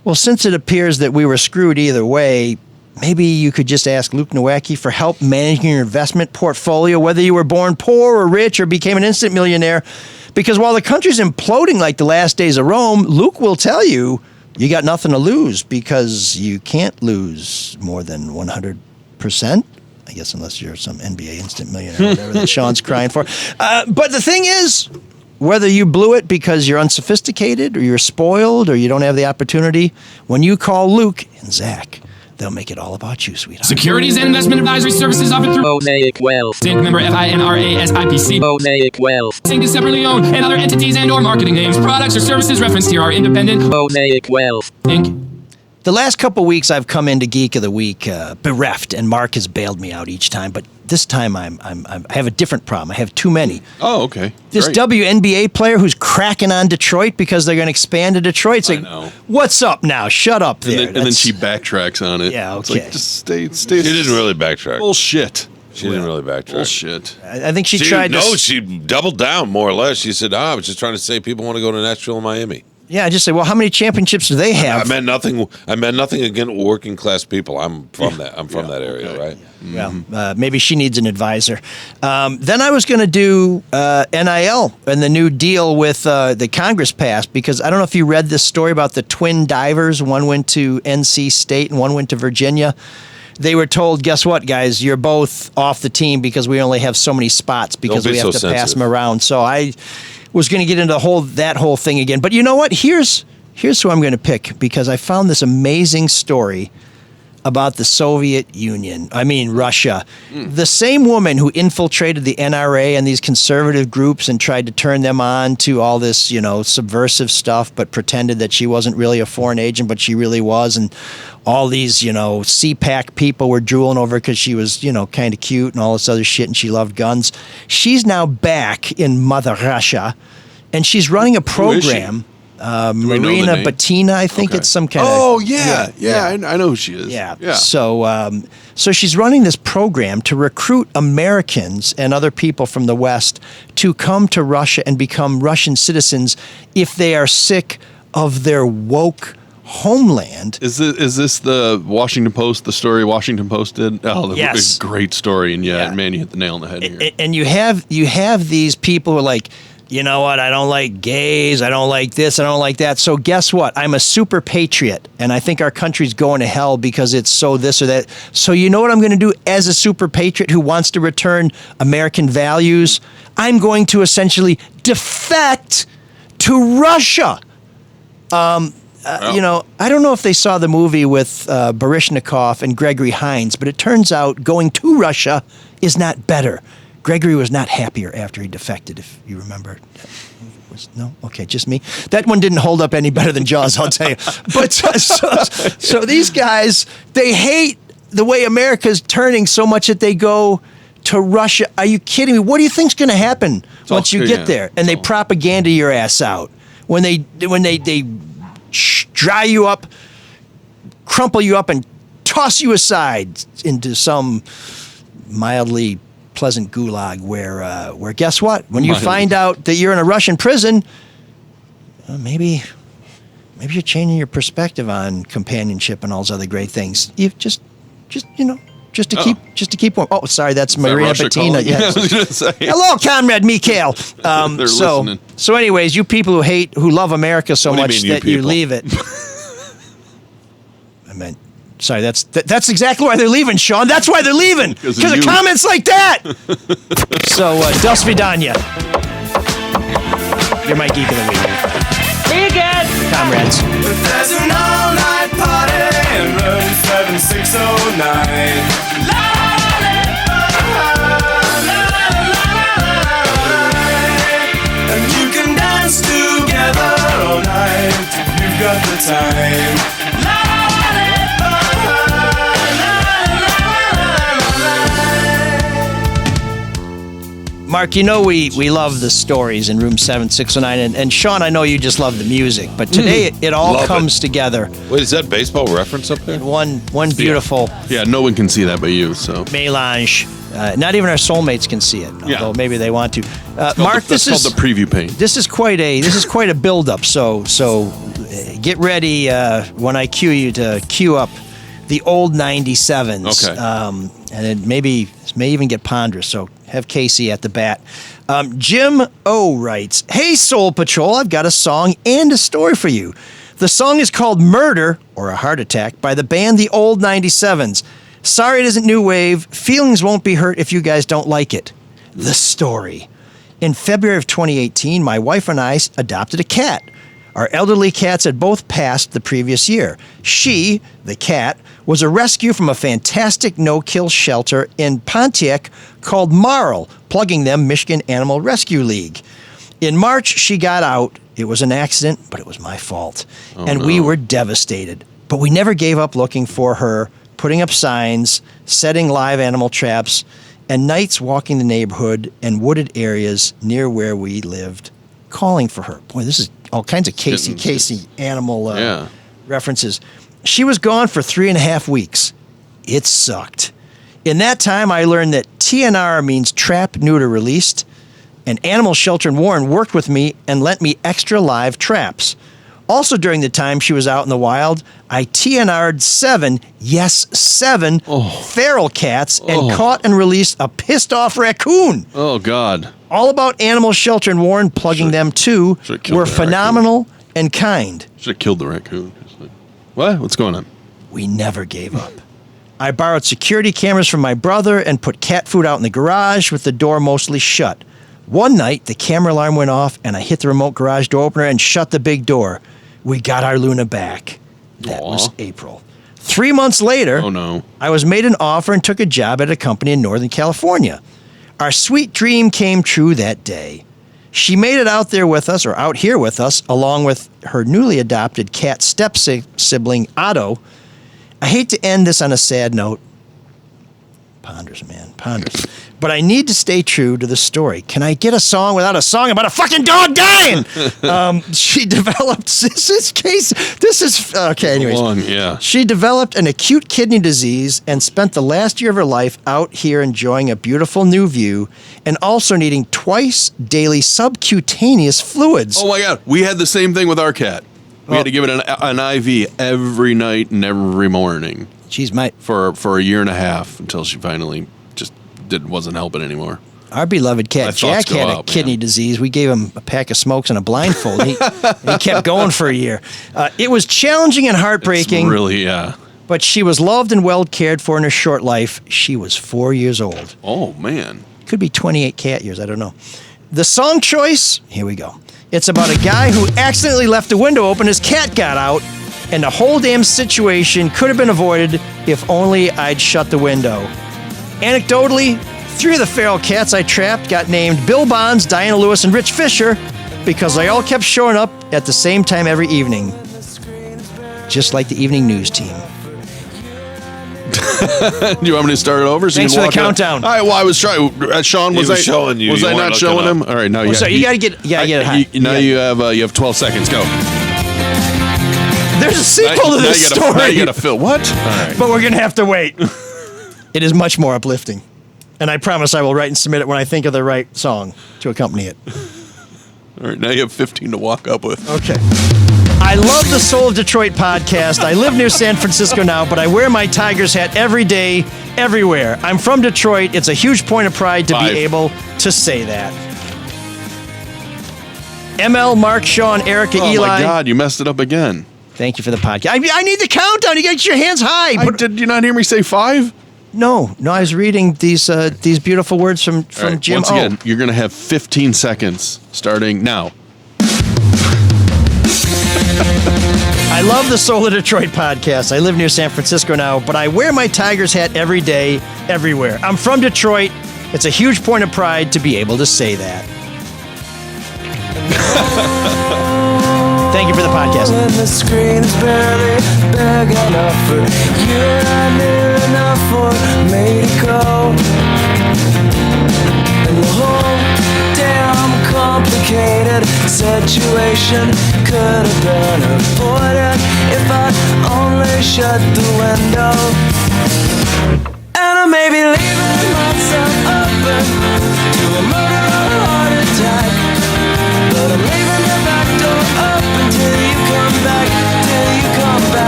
Well, since it appears that we were screwed either way, maybe you could just ask Luke Nowacki for help managing your investment portfolio, whether you were born poor or rich or became an instant millionaire. Because while the country's imploding like the last days of Rome, Luke will tell you you got nothing to lose, because you can't lose more than 100%. I guess unless you're some NBA instant millionaire or whatever that Shawn's crying for. But the thing is, whether you blew it because you're unsophisticated or you're spoiled or you don't have the opportunity, when you call Luke and Zach, they'll make it all about you, sweetheart. Securities and investment advisory services offered through Mosaic Wealth. Inc. member FINRA-SIPC. Mosaic Wealth. Inc. is separately owned, and other entities and or marketing names, products, or services referenced here are independent. Mosaic Wealth. Inc. The last couple weeks I've come into Geek of the Week bereft, and Mark has bailed me out each time. But this time I have a different problem. I have too many. Oh, okay. This Great. WNBA player who's cracking on Detroit because they're going to expand to Detroit. It's like, know. what's up now? Shut up And there. then she backtracks on it. Yeah, It's like, okay. just stay. She didn't really backtrack. Bullshit. She didn't really backtrack. Bullshit. I think she tried to... No, she doubled down more or less. She said, I was just trying to say people want to go to Nashville and Miami. Yeah, I just say, well, how many championships do they have? I meant nothing against working class people. I'm from that. I'm from that area, right? Well, maybe she needs an advisor. Then I was going to do NIL and the new deal with the Congress passed, because I don't know if you read this story about the twin divers. One went to NC State and one went to Virginia. They were told, guess what, guys? You're both off the team because we only have so many spots because we have to pass them around. So I was going to get into that whole thing again. But you know what? Here's who I'm going to pick, because I found this amazing story about the Soviet Union. I mean, Russia. The same woman who infiltrated the NRA and these conservative groups and tried to turn them on to all this, subversive stuff, but pretended that she wasn't really a foreign agent, but she really was. And all these, CPAC people were drooling over because she was, kind of cute and all this other shit, and she loved guns. She's now back in Mother Russia, and she's running a program. Marina Batina, I think it's some kind of... Oh, yeah. I know who she is. Yeah. So she's running this program to recruit Americans and other people from the West to come to Russia and become Russian citizens if they are sick of their woke homeland. Is this the Washington Post, the story Washington Post did? Oh, yes. A great story. And man, you hit the nail on the head here. And you have these people who are like, you know what, I don't like gays, I don't like this, I don't like that. So guess what? I'm a super patriot, and I think our country's going to hell because it's so this or that. So you know what I'm going to do as a super patriot who wants to return American values? I'm going to essentially defect to Russia. I don't know if they saw the movie with Baryshnikov and Gregory Hines, but it turns out going to Russia is not better. Gregory was not happier after he defected, if you remember. No? Okay, just me. That one didn't hold up any better than Jaws, I'll tell you. But so these guys, they hate the way America's turning so much that they go to Russia. Are you kidding me? What do you think's going to happen once you get there? And they propaganda your ass out. When they dry you up, crumple you up, and toss you aside into some mildly pleasant gulag where guess what? When you find out that you're in a Russian prison, maybe you're changing your perspective on companionship and all those other great things. You just to keep warm. Oh, sorry, that's Marina Batina. Yes. Hello, Comrade Mikhail. They're listening. So anyways, you people who love America so much that you leave it. I meant. Sorry, that's exactly why they're leaving, Shawn. That's why they're leaving. Because of comments like that. So, do svidaniya. You're my geek of the week. See you again, comrades. There's an all-night party in room 7609. And you can dance together all night if you've got the time. Mark, we love the stories in room 7609, and Shawn, I know you just love the music, but today it all comes together. Wait, is that baseball reference up there? One beautiful... Yeah, no one can see that but you, so... Melange. Not even our soulmates can see it, although maybe they want to. Mark, this is called the preview pane. This is quite a build-up, so get ready when I cue you to cue up the old 97s. Okay. And it may even get ponderous, so have Casey at the bat. Jim O writes, "Hey, Soul Patrol, I've got a song and a story for you. The song is called Murder, or a Heart Attack, by the band The Old 97s. Sorry it isn't new wave. Feelings won't be hurt if you guys don't like it. The story. In February of 2018, my wife and I adopted a cat. Our elderly cats had both passed the previous year. She, the cat, was a rescue from a fantastic no-kill shelter in Pontiac called Marl, plugging them Michigan Animal Rescue League. In March, she got out. It was an accident, but it was my fault. We were devastated. But we never gave up looking for her, putting up signs, setting live animal traps, and nights walking the neighborhood and wooded areas near where we lived, calling for her." Boy, this is all kinds of Casey animal references. "She was gone for 3.5 weeks. It sucked. In that time, I learned that TNR means trap, neuter, released. An animal shelter in Warren worked with me and lent me extra live traps. Also, during the time she was out in the wild, I TNR'd 7 feral cats and caught and released a pissed-off raccoon. Oh, God. All About Animal Shelter and Warren, plugging them too, were phenomenal and kind. Should have killed the raccoon. What? What's going on? We never gave up. I borrowed security cameras from my brother and put cat food out in the garage with the door mostly shut. One night, the camera alarm went off, and I hit the remote garage door opener and shut the big door. We got our Luna back. That was April. 3 months later, I was made an offer and took a job at a company in Northern California. Our sweet dream came true that day. She made it out here with us, along with her newly adopted cat step-sibling, Otto. I hate to end this on a sad note. Ponders, man, ponders. But I need to stay true to the story. Can I get a song without a song about a fucking dog dying? She developed She developed an acute kidney disease and spent the last year of her life out here enjoying a beautiful new view and also needing twice daily subcutaneous fluids. Oh my God, we had the same thing with our cat. We had to give it an IV every night and every morning. Jeez, mate. For a year and a half until she finally just wasn't helping anymore. Our beloved cat Jack had a kidney disease. We gave him a pack of smokes and a blindfold. He kept going for a year. It was challenging and heartbreaking. It's really, yeah. But she was loved and well cared for in her short life. She was 4 years old. Oh, man. Could be 28 cat years. I don't know. The song choice, here we go. It's about a guy who accidentally left a window open. His cat got out. And the whole damn situation could have been avoided if only I'd shut the window. Anecdotally, 3 of the feral cats I trapped got named Bill Bonds, Diana Lewis, and Rich Fisher because they all kept showing up at the same time every evening. Just like the evening news team. Do you want me to start it over? So Thanks for the countdown. All right, well, I was trying. Sean, was I showing you? Was I not showing him? All right, now you gotta get it high. You have 12 seconds. Go. There's a sequel to this story. Now you gotta fill what? All right. But we're gonna have to wait. It is much more uplifting. And I promise I will write and submit it when I think of the right song to accompany it. All right, now you have 15 to walk up with. Okay. I love the Soul of Detroit podcast. I live near San Francisco now, but I wear my Tigers hat every day, everywhere. I'm from Detroit. It's a huge point of pride to be able to say that. ML, Marc, Shawn, Erica, Eli. Oh my God, you messed it up again. Thank you for the podcast. I need the countdown. You got to get your hands high. Did you not hear me say 5? No, I was reading these beautiful words from right, Jim. Once again, you're going to have 15 seconds starting now. I love the Soul of Detroit podcast. I live near San Francisco now, but I wear my Tigers hat every day, everywhere. I'm from Detroit. It's a huge point of pride to be able to say that. Thank you for the podcast. And the screen is barely big enough for you and near enough for me to go. And the whole damn complicated situation could have been avoided if I'd only shut the window. And I may be leaving myself open to a murder or a heart attack, but I'm leaving the back door open till you come back,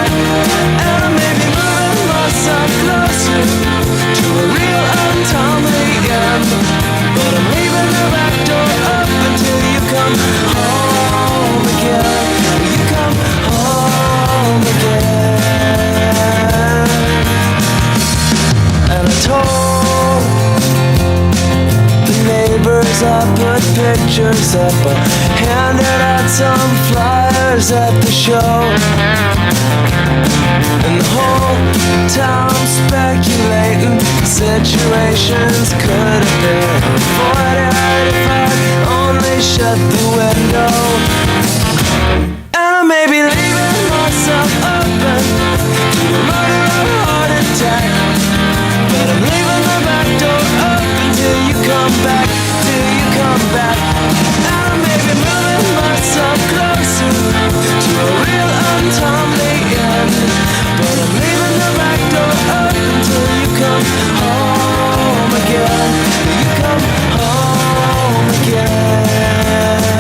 and I may be moving myself closer to a real untimely end, but I'm leaving the back door open till you come home again. You come home again. And I told the neighbors I put pictures up, I handed out some flyers at the show, and the whole town speculating situations could have been avoided if I only shut the window. And I may be leaving myself open to a murder or a heart attack, but I'm leaving the back door open till you come back, and I may be moving myself closer to a real untimely end, but I'm leaving the back door open till you come home again. You come home again.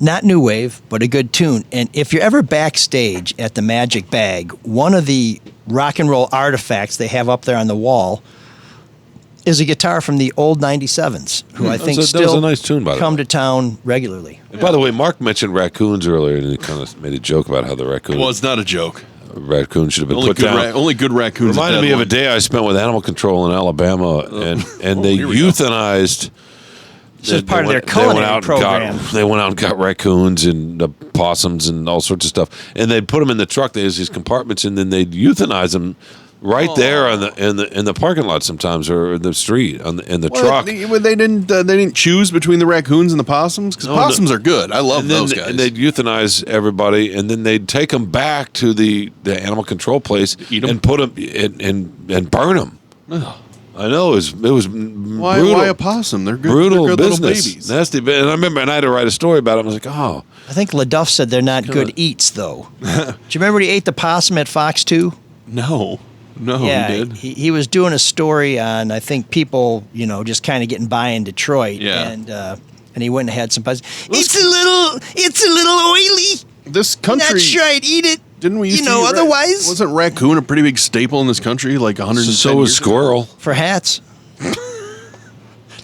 not new wave, but a good tune. And if you're ever backstage at the Magic Bag, one of the rock and roll artifacts they have up there on the wall is a guitar from the old 97s, who I think that was still a nice tune, by the come way. to town regularly. And by the way, Mark mentioned raccoons earlier, and he kind of made a joke about how the raccoon. Well, it's not a joke. Raccoon should have been put down. Only good raccoons. Reminded me of a day I spent with animal control in Alabama, and they euthanized. This is part of their culinary program. They went out and got raccoons and possums and all sorts of stuff, and they'd put them in the truck. There's these compartments, and then they'd euthanize them right there in the parking lot sometimes, or the street in the truck. They didn't choose between the raccoons and the possums, because possums are good. I love those guys. And they'd euthanize everybody, and then they'd take them back to the animal control place and put them and burn them. I know it was brutal. Why a possum? They're good. Brutal they're good business. Little babies. Nasty. And I remember, and I had to write a story about it. I was like, oh. I think LaDuff said they're not good eats, though. Do you remember he ate the possum at Fox 2? No, yeah, he did. He was doing a story on, I think, people, just kind of getting by in Detroit. Yeah. And he went and had some possum. It's a little oily. This country. Not sure I'd eat it. Didn't we used to eat otherwise? Wasn't raccoon a pretty big staple in this country like 110 So was squirrel. For hats.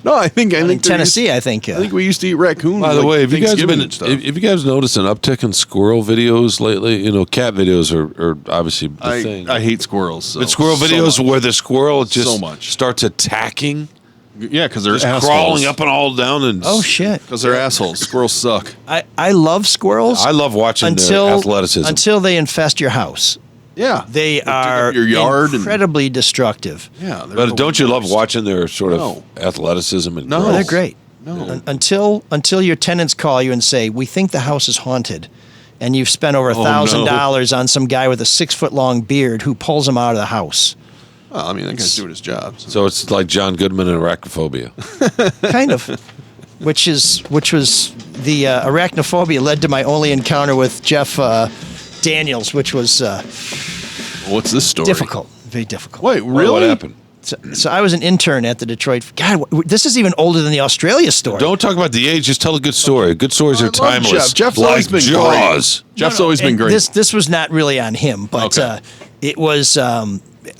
No, I think in Tennessee, I think we used to eat raccoons. By the way, have you Thanksgiving guys noticed an uptick in squirrel videos lately? Cat videos are obviously the thing. I hate squirrels. So, but squirrel videos where the squirrel just so starts attacking. Yeah, because they're just assholes. crawling up and all down and oh shit, because they're assholes. Squirrels suck. I love squirrels. I love watching their athleticism until they infest your house. Yeah, they are your yard incredibly destructive. Yeah, but don't you love watching their sort of athleticism? And no, they're great. No, until your tenants call you and say, "We think the house is haunted," and you've spent over $1,000 on some guy with a 6-foot-long beard who pulls them out of the house. Well, I mean, that guy's doing his job. So it's like John Goodman and arachnophobia. Kind of. Which was the arachnophobia led to my only encounter with Jeff Daniels, which was what's this story? Difficult, very difficult. Wait, really? What happened? So I was an intern at the Detroit. God, this is even older than the Australia story. Don't talk about the age. Just tell a good story. Good stories are timeless. Jeff's like always been Jaws. Great. Jeff's always been great. This was not really on him, but it was.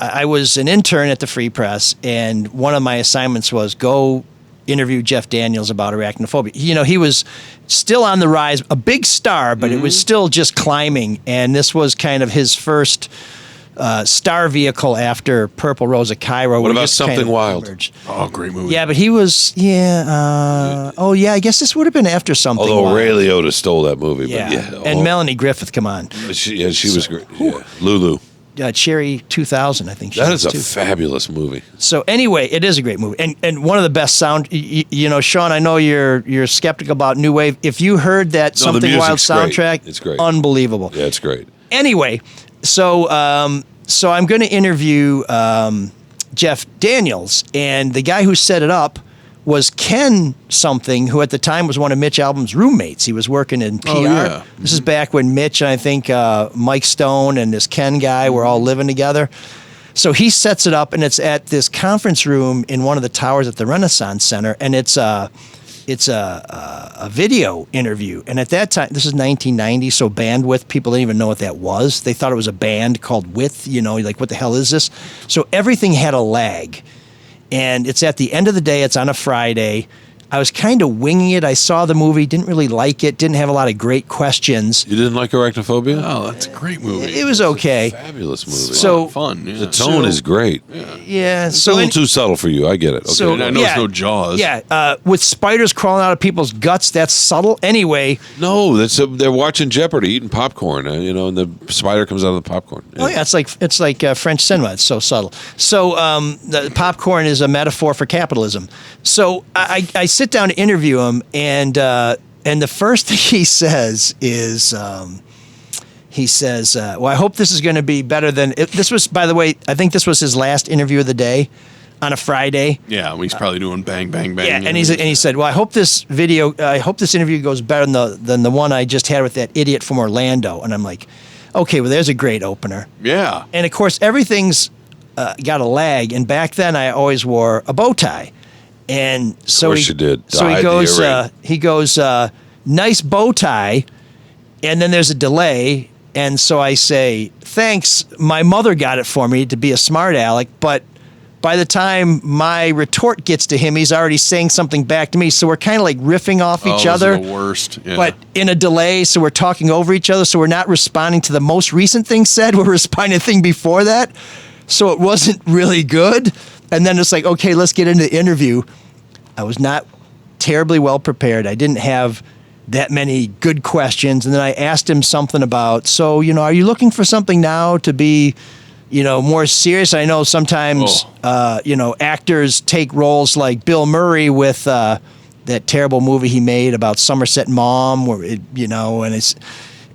I was an intern at the Free Press, and one of my assignments was go interview Jeff Daniels about arachnophobia. He was still on the rise, a big star, but it was still just climbing, and this was kind of his first star vehicle after Purple Rose of Cairo. What about Something Wild? Emerged. Oh, great movie. Yeah, but he was, I guess this would have been after Something Although Wild. Ray Liotta stole that movie. Yeah, but and Melanie Griffith, come on. She was great. Yeah. Lulu. Cherry 2000, I think. That is a fabulous movie. So anyway, it is a great movie, and one of the best sound. Sean, I know you're skeptical about new wave. If you heard that Something Wild soundtrack, it's great, unbelievable. Yeah, it's great. Anyway, so I'm going to interview Jeff Daniels, and the guy who set it up was Ken something, who at the time was one of Mitch Albom's roommates. He was working in PR. Oh, yeah. This is back when Mitch and I think Mike Stone and this Ken guy were all living together. So he sets it up, and it's at this conference room in one of the towers at the Renaissance Center, and it's a video interview. And at that time, this is 1990, so bandwidth, people didn't even know what that was. They thought it was a band called Width, like, what the hell is this? So everything had a lag. And it's at the end of the day. It's on a Friday. I was kind of winging it. I saw the movie, didn't really like it, didn't have a lot of great questions. You didn't like Arachnophobia? Oh, that's a great movie. It was okay. Fabulous movie. So fun. Yeah. The tone is great. Yeah. It's a little too subtle for you. I get it. Okay. So, I know it's no Jaws. Yeah. With spiders crawling out of people's guts, that's subtle. Anyway. No, they're watching Jeopardy, eating popcorn, and the spider comes out of the popcorn. Yeah. Oh yeah, it's like French cinema. It's so subtle. So the popcorn is a metaphor for capitalism. So I sit down to interview him, and the first thing he says is, well, I hope this is going to be better than this was. By the way, I think this was his last interview of the day on a Friday. Yeah, he's probably doing bang, bang, bang. Yeah, and he said, well, I hope this interview goes better than the one I just had with that idiot from Orlando. And I'm like, okay, well, there's a great opener. Yeah. And of course, everything's got a lag. And back then, I always wore a bow tie. And so of course you did. So he goes, nice bow tie, and then there's a delay, and so I say, thanks, my mother got it for me to be a smart aleck, but by the time my retort gets to him, he's already saying something back to me, so we're kind of like riffing off each other. The worst. Yeah. But in a delay, so we're talking over each other, so we're not responding to the most recent thing said, we're responding to the thing before that, so it wasn't really good. And then it's like, okay, let's get into the interview. I was not terribly well prepared. I didn't have that many good questions. And then I asked him something about, so, are you looking for something now to be, more serious? I know sometimes, actors take roles like Bill Murray with that terrible movie he made about Somerset Maugham, where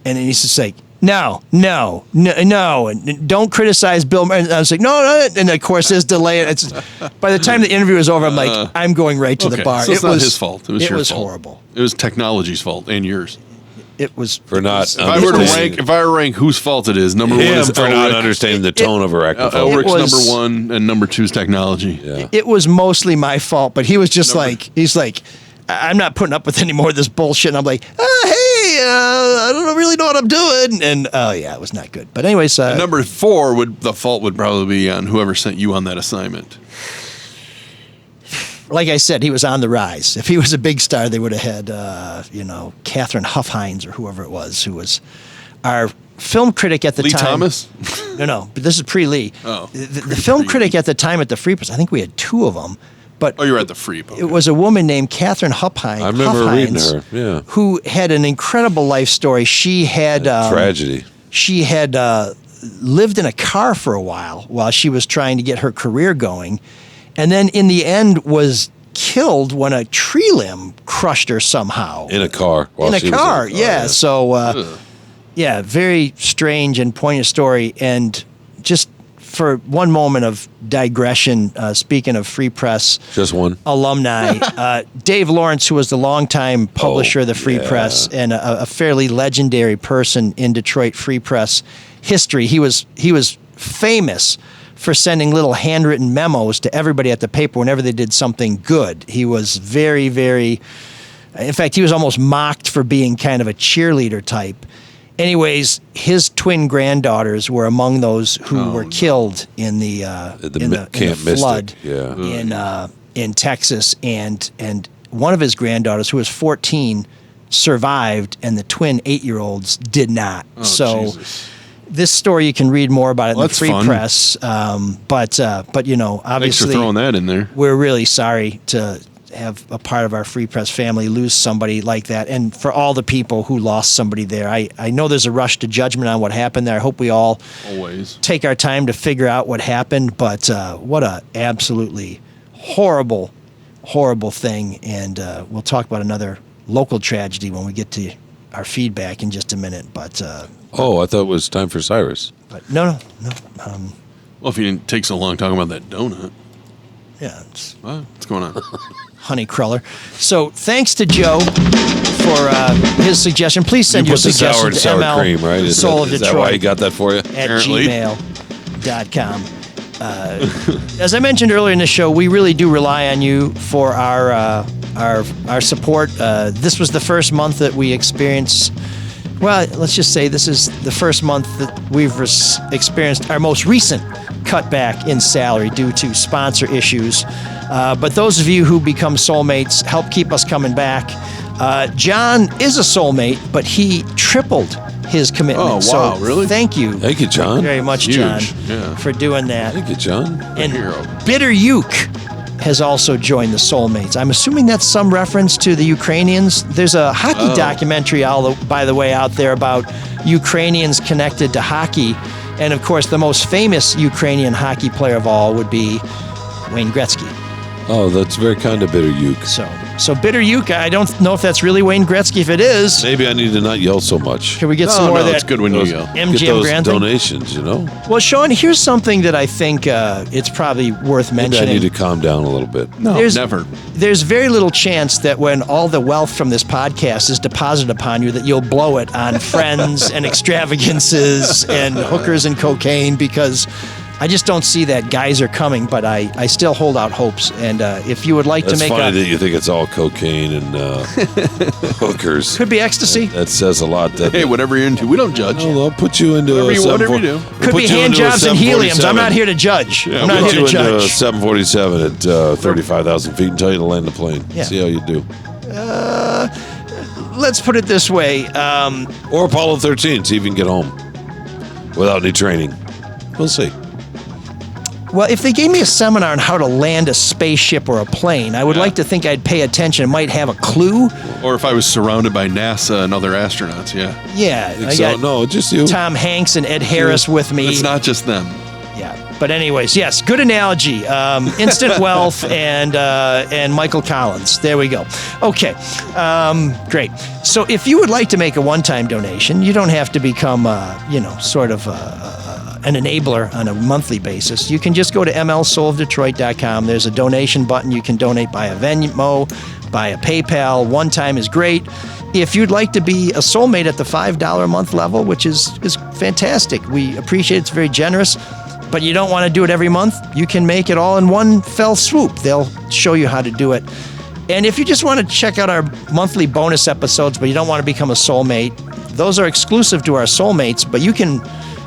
and he's just like, no, and don't criticize Bill Murray. And I was like, no, and of course there's delay. By the time the interview was over, I'm like, I'm going right to the bar. So it's not his fault. It was your fault. Horrible. It was technology's fault and yours. It was for not. If I were to rank whose fault it is, number one is for not understanding the tone of her microphone. Elric's number one, and number two is technology. Yeah. It was mostly my fault, but he was just he's like, I'm not putting up with any more of this bullshit. And I'm like, hey, I don't really know what I'm doing. And it was not good. But anyways, number four the fault would probably be on whoever sent you on that assignment. Like I said, he was on the rise. If he was a big star, they would have had, Catherine Huffhines or whoever it was, who was our film critic at the time. Lee Thomas? No, but this is pre-Lee. Oh, the film critic at the time at the Free Press, I think we had two of them. But you were at the Free. Okay. It was a woman named Catherine Huffhines. I remember reading her, yeah. Who had an incredible life story. She had... tragedy. She had lived in a car for a while she was trying to get her career going. And then in the end was killed when a tree limb crushed her somehow. In a car. Yeah. So, very strange and poignant story. And just for one moment of digression, speaking of Free Press. Just one. Alumni, Dave Lawrence, who was the longtime publisher of the Free Press and a fairly legendary person in Detroit Free Press history. He was famous for sending little handwritten memos to everybody at the paper whenever they did something good. He was very, very... In fact, he was almost mocked for being kind of a cheerleader type. Anyways, his twin granddaughters were among those who were killed in the flood in Texas, and one of his granddaughters, who was 14, survived, and the twin 8-year-olds did not. Jesus. This story, you can read more about it in the Free Press, but obviously, thanks for throwing that in there. We're really sorry to have a part of our Free Press family lose somebody like that, and for all the people who lost somebody there. I know there's a rush to judgment on what happened there. I hope we all always take our time to figure out what happened, but what a absolutely horrible thing, and we'll talk about another local tragedy when we get to our feedback in just a minute, but... I thought it was time for Cyrus. But no. Well, if you didn't take so long talking about that donut. Yeah. What's going on? Honey Cruller. So thanks to Joe for his suggestion. Please send your suggestion to sour cream, right? Soul of Detroit. Is that why he got that for you? At gmail.com. As I mentioned earlier in the show, we really do rely on you for our support. This was the first month that we experienced... Well, let's just say this is the first month that we've experienced our most recent cutback in salary due to sponsor issues. But those of you who become Soulmates help keep us coming back. John is a Soulmate, but he tripled his commitment. Oh, wow, so really? Thank you. Thank you, John. Very much, John, for doing that. Thank you, John. And Bitter Uke has also joined the Soulmates. I'm assuming that's some reference to the Ukrainians. There's a hockey documentary, by the way, out there about Ukrainians connected to hockey. And, of course, the most famous Ukrainian hockey player of all would be Wayne Gretzky. Oh, that's very kind of Bitter Uke. So Bitter Uke, I don't know if that's really Wayne Gretzky. If it is... Maybe I need to not yell so much. Can we get some more of that? It's good when you yell. MGM Get those Grand donations, you know? Well, Shawn, here's something that I think it's probably worth mentioning. Maybe I need to calm down a little bit. No, never. There's very little chance that when all the wealth from this podcast is deposited upon you that you'll blow it on friends and extravagances and hookers and cocaine, because I just don't see that guys are coming, but I still hold out hopes. And if you would like That's to make funny that you think it's all cocaine and hookers. Could be ecstasy. That says a lot. That Hey, whatever you're into, we don't judge. I'll put you into Whatever you do. Could be hand jobs and heliums. I'm not here to judge. I'm not here to judge. 747 at 35,000 feet and tell you to land the plane. Yeah. See how you do. Let's put it this way. Or Apollo 13, see if you can get home without any training. We'll see. Well, if they gave me a seminar on how to land a spaceship or a plane, I would like to think I'd pay attention and might have a clue. Or if I was surrounded by NASA and other astronauts, yeah. Yeah. I got No, just you. Tom Hanks and Ed Harris with me. It's not just them. Yeah. But anyways, yes, good analogy. Instant Wealth and Michael Collins. There we go. Okay, great. So if you would like to make a one-time donation, you don't have to become, sort of an enabler on a monthly basis. You can just go to mlsoulofdetroit.com. There's a donation button. You can donate by a Venmo, by a PayPal. One time is great. If you'd like to be a Soulmate at the $5 a month level, which is fantastic, we appreciate it. It's very generous. But you don't want to do it every month, you can make it all in one fell swoop. They'll show you how to do it. And if you just want to check out our monthly bonus episodes, but you don't want to become a Soulmate, those are exclusive to our Soulmates, but you can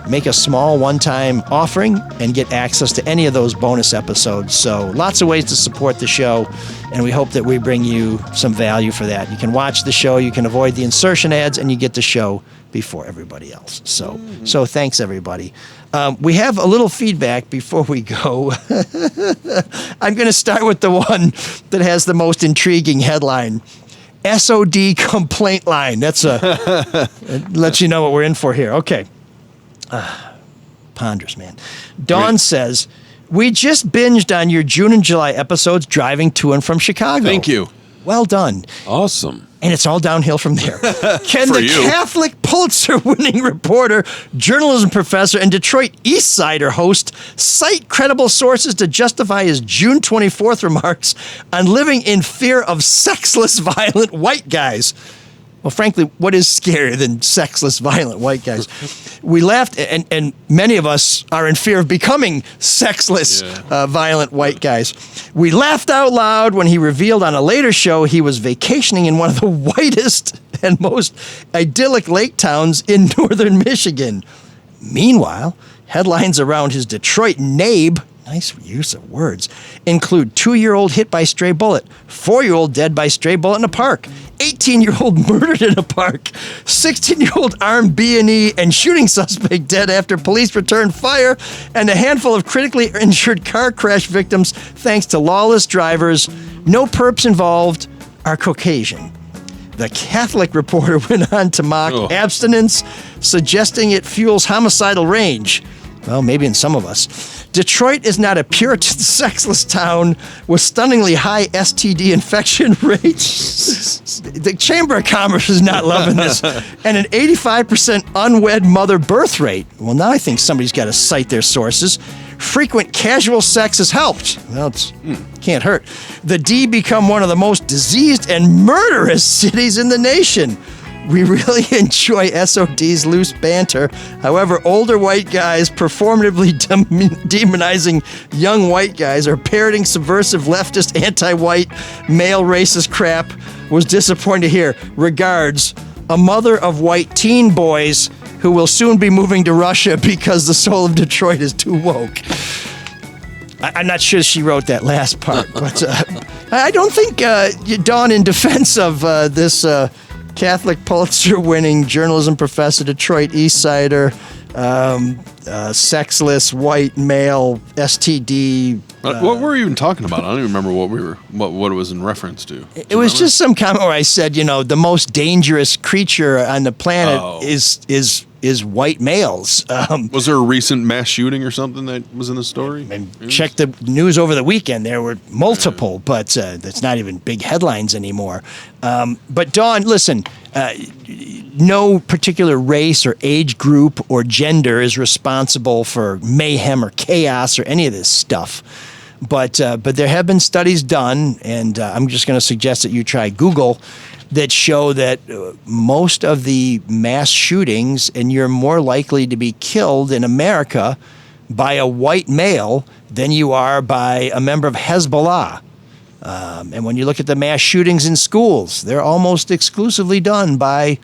make a small one-time offering and get access to any of those bonus episodes. So lots of ways to support the show, and we hope that we bring you some value for that. You can watch the show, you can avoid the insertion ads, and you get the show before everybody else. So thanks, everybody. We have a little feedback before we go. I'm going to start with the one that has the most intriguing headline. SOD complaint line. That's it lets you know what we're in for here. Okay. Ponderous, man. Dawn says, we just binged on your June and July episodes driving to and from Chicago. Thank you. Well done. Awesome. And it's all downhill from there. Can the you. Catholic Pulitzer-winning reporter, journalism professor, and Detroit East Sider host cite credible sources to justify his June 24th remarks on living in fear of sexless, violent white guys? Well, frankly, what is scarier than sexless, violent white guys? We laughed, and many of us are in fear of becoming sexless, violent white guys. We laughed out loud when he revealed on a later show he was vacationing in one of the whitest and most idyllic lake towns in northern Michigan. Meanwhile, headlines around his Detroit nabe, nice use of words, include 2-year-old hit by stray bullet, 4-year-old dead by stray bullet in a park, 18-year-old murdered in a park, 16-year-old armed B&E and shooting suspect dead after police returned fire, and a handful of critically injured car crash victims thanks to lawless drivers. No perps involved, are Caucasian. The Catholic reporter went on to mock abstinence, suggesting it fuels homicidal range. Well, maybe in some of us. Detroit is not a Puritan, sexless town with stunningly high STD infection rates. The Chamber of Commerce is not loving this. And an 85% unwed mother birth rate. Well, now I think somebody's got to cite their sources. Frequent casual sex has helped. Well, it can't hurt. The D become one of the most diseased and murderous cities in the nation. We really enjoy SOD's loose banter. However, older white guys performatively demonizing young white guys or parroting subversive leftist anti-white male racist crap was disappointing to hear. Regards, a mother of white teen boys who will soon be moving to Russia because the soul of Detroit is too woke. I'm not sure she wrote that last part, but I don't think, Dawn, in defense of this Catholic Pulitzer-winning journalism professor, Detroit East Sider, sexless white male STD. What were we even talking about? I don't even remember what it was in reference to. It was just some comment where I said, the most dangerous creature on the planet is white males. Was there a recent mass shooting or something that was in the story? Check the news over the weekend. There were multiple, but that's not even big headlines anymore. But Dawn, listen, no particular race or age group or gender is responsible for mayhem or chaos or any of this stuff. But there have been studies done, and I'm just going to suggest that you try Google, that show that most of the mass shootings, and you're more likely to be killed in America by a white male than you are by a member of Hezbollah. And when you look at the mass shootings in schools, they're almost exclusively done by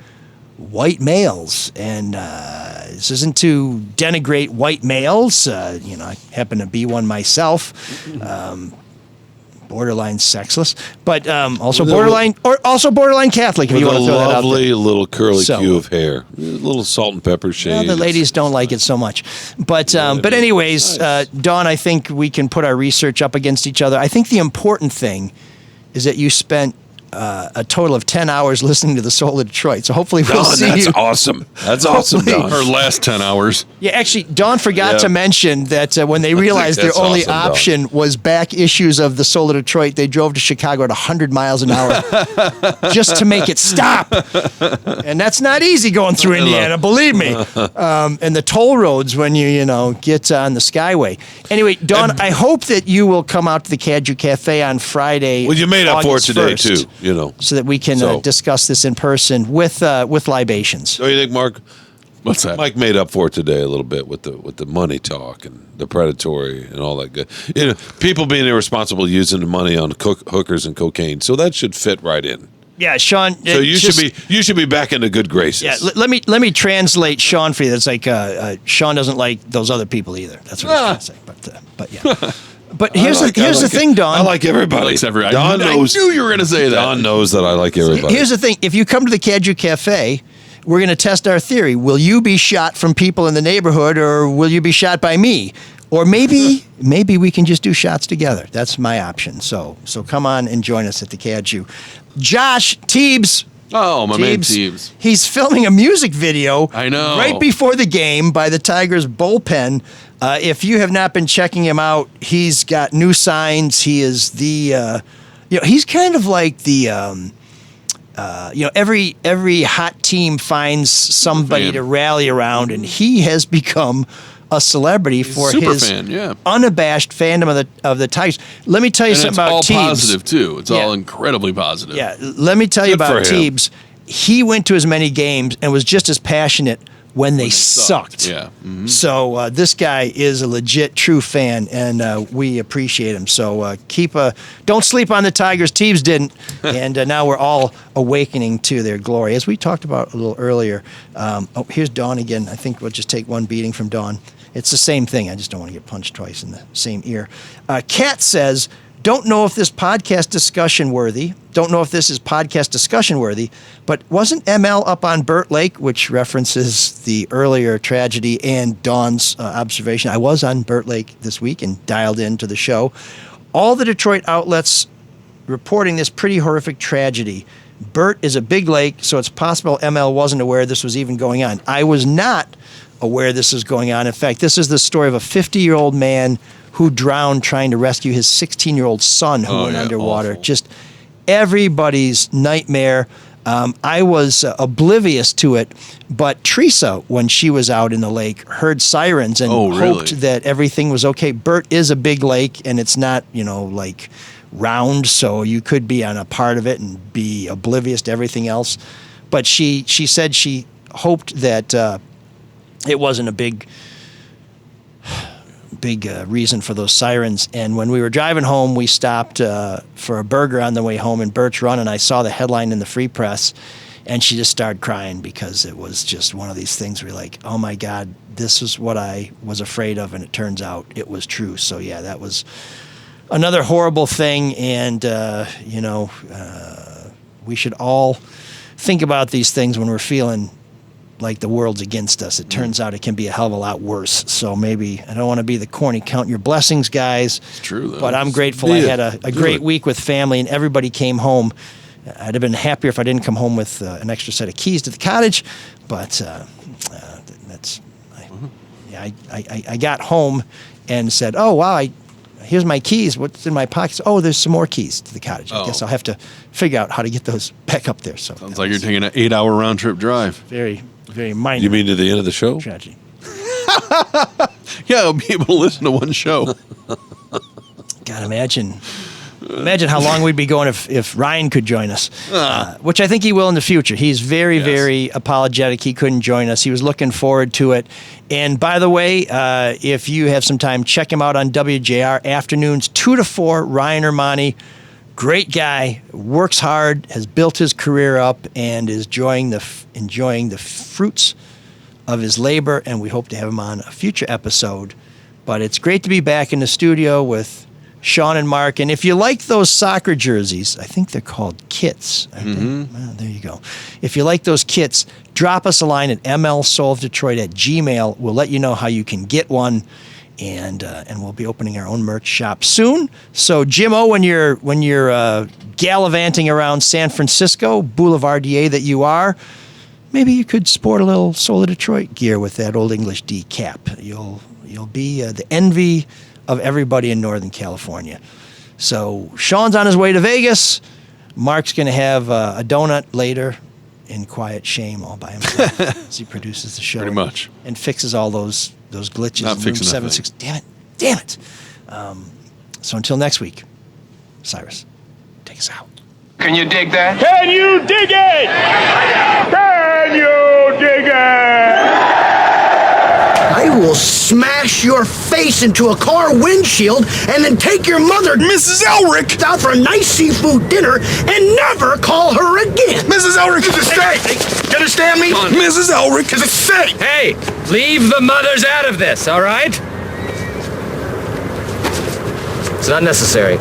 white males. And this isn't to denigrate white males. I happen to be one myself. Borderline sexless, but also borderline Catholic. If you want to throw that out there. Lovely little curly cue of hair, a little salt and pepper shade. Well, the ladies don't like it so much, but anyways, nice. Dawn, I think we can put our research up against each other. I think the important thing is that you spent a total of 10 hours listening to the Soul of Detroit. So hopefully we'll see that's you. Awesome. That's awesome, Dawn. Her last 10 hours. Yeah, actually, Dawn forgot to mention that when they realized their only option was back issues of the Soul of Detroit, they drove to Chicago at 100 miles an hour just to make it stop. And that's not easy going through Indiana, believe me. And the toll roads when you get on the Skyway. Anyway, Dawn, I hope that you will come out to the Caju Cafe on Friday. Well, you made up for it today, 1st. too. So that we can discuss this in person with libations. So you think, Mark? What's that? Mike made up for it today a little bit with the money talk and the predatory and all that good. People being irresponsible using the money on hookers and cocaine. So that should fit right in. Yeah, Sean. So you should be back into good graces. Yeah, let me translate Sean for you. That's like Sean doesn't like those other people either. That's what I was trying to say. But yeah. But here's the thing, Don. I like everybody. Don knows. I knew you were going to say that. Don knows that I like everybody. Here's the thing. If you come to the Caju Cafe, we're going to test our theory. Will you be shot from people in the neighborhood, or will you be shot by me? Or maybe we can just do shots together. That's my option. So come on and join us at the Caju. Josh Teebs. Oh, my man Teebs. He's filming a music video. I know. Right before the game by the Tigers bullpen. If you have not been checking him out, he's got new signs. He is the, he's kind of like the, every hot team finds somebody to rally around, and he has become a celebrity for his unabashed fandom of the Tigers. Let me tell you something about Teebs. It's all positive too. It's all incredibly positive. Yeah, let me tell you about Teebs. He went to as many games and was just as passionate when they sucked. Yeah. Mm-hmm. So this guy is a legit true fan, and we appreciate him. So don't sleep on the Tigers. Teebs didn't, and now we're all awakening to their glory, as we talked about a little earlier. Here's Dawn again. I think we'll just take one beating from Dawn. It's the same thing. I just don't want to get punched twice in the same ear. Kat says, don't know if this is podcast discussion worthy, but wasn't ML up on Burt Lake, which references the earlier tragedy and Dawn's observation. I was on Burt Lake this week and dialed into the show. All the Detroit outlets reporting this pretty horrific tragedy. Burt is a big lake, so it's possible ML wasn't aware this was even going on. I was not aware this was going on. In fact, this is the story of a 50-year-old man who drowned trying to rescue his 16-year-old son who went underwater. Awful. Just everybody's nightmare. I was oblivious to it, but Teresa, when she was out in the lake, heard sirens and hoped that everything was okay. Burt is a big lake, and it's not, like round, so you could be on a part of it and be oblivious to everything else. But she said she hoped that it wasn't a big reason for those sirens. And when we were driving home, we stopped for a burger on the way home in Birch Run, and I saw the headline in the Free Press, and she just started crying because it was just one of these things where you're like, oh my God, this is what I was afraid of, and it turns out it was true. So yeah, that was another horrible thing, and we should all think about these things when we're feeling like the world's against us. It turns out it can be a hell of a lot worse. So maybe, I don't want to be the corny count your blessings guys. It's true, though. But I'm grateful. I had a great week with family, and everybody came home. I'd have been happier if I didn't come home with an extra set of keys to the cottage, but I got home and said, oh, wow, here's my keys. What's in my pockets? Oh, there's some more keys to the cottage. I guess I'll have to figure out how to get those back up there. So sounds like you're taking an 8-hour round trip drive. Very minor. You mean to the end of the show? Tragedy. Yeah, I'll be able to listen to one show. God, imagine Imagine how long we'd be going if Ryan could join us, which I think he will in the future. He's very, very apologetic he couldn't join us. He was looking forward to it. And by the way, if you have some time, check him out on WJR afternoons, 2 to 4. Ryan Ermanni, great guy, works hard, has built his career up, and is enjoying the fruits of his labor. And we hope to have him on a future episode. But it's great to be back in the studio with Shawn and Mark. And if you like those soccer jerseys, I think they're called kits. Well, there you go. If you like those kits, drop us a line at mlsoulofdetroit@gmail.com. We'll let you know how you can get one, and we'll be opening our own merch shop soon. So, Jim-O, when you're gallivanting around San Francisco, Boulevardier that you are, maybe you could sport a little Soul of Detroit gear with that Old English D cap. You'll be the envy of everybody in Northern California. So Shawn's on his way to Vegas. Mark's going to have a donut later in quiet shame all by himself as he produces the show. Pretty much. And fixes all those glitches Not in fixing room nothing. 76. Damn it. So until next week, Cyrus, take us out. Can you dig that? Can you dig it? Can you dig it? I will smash your face into a car windshield and then take your mother, Mrs. Elric, out for a nice seafood dinner and never call her again. Mrs. Elric is a steak. You understand me? Mrs. Elric is a steak. Hey, leave the mothers out of this, all right? It's not necessary.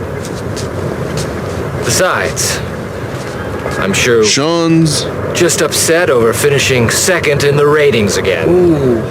Besides, I'm sure Shawn's just upset over finishing second in the ratings again. Ooh.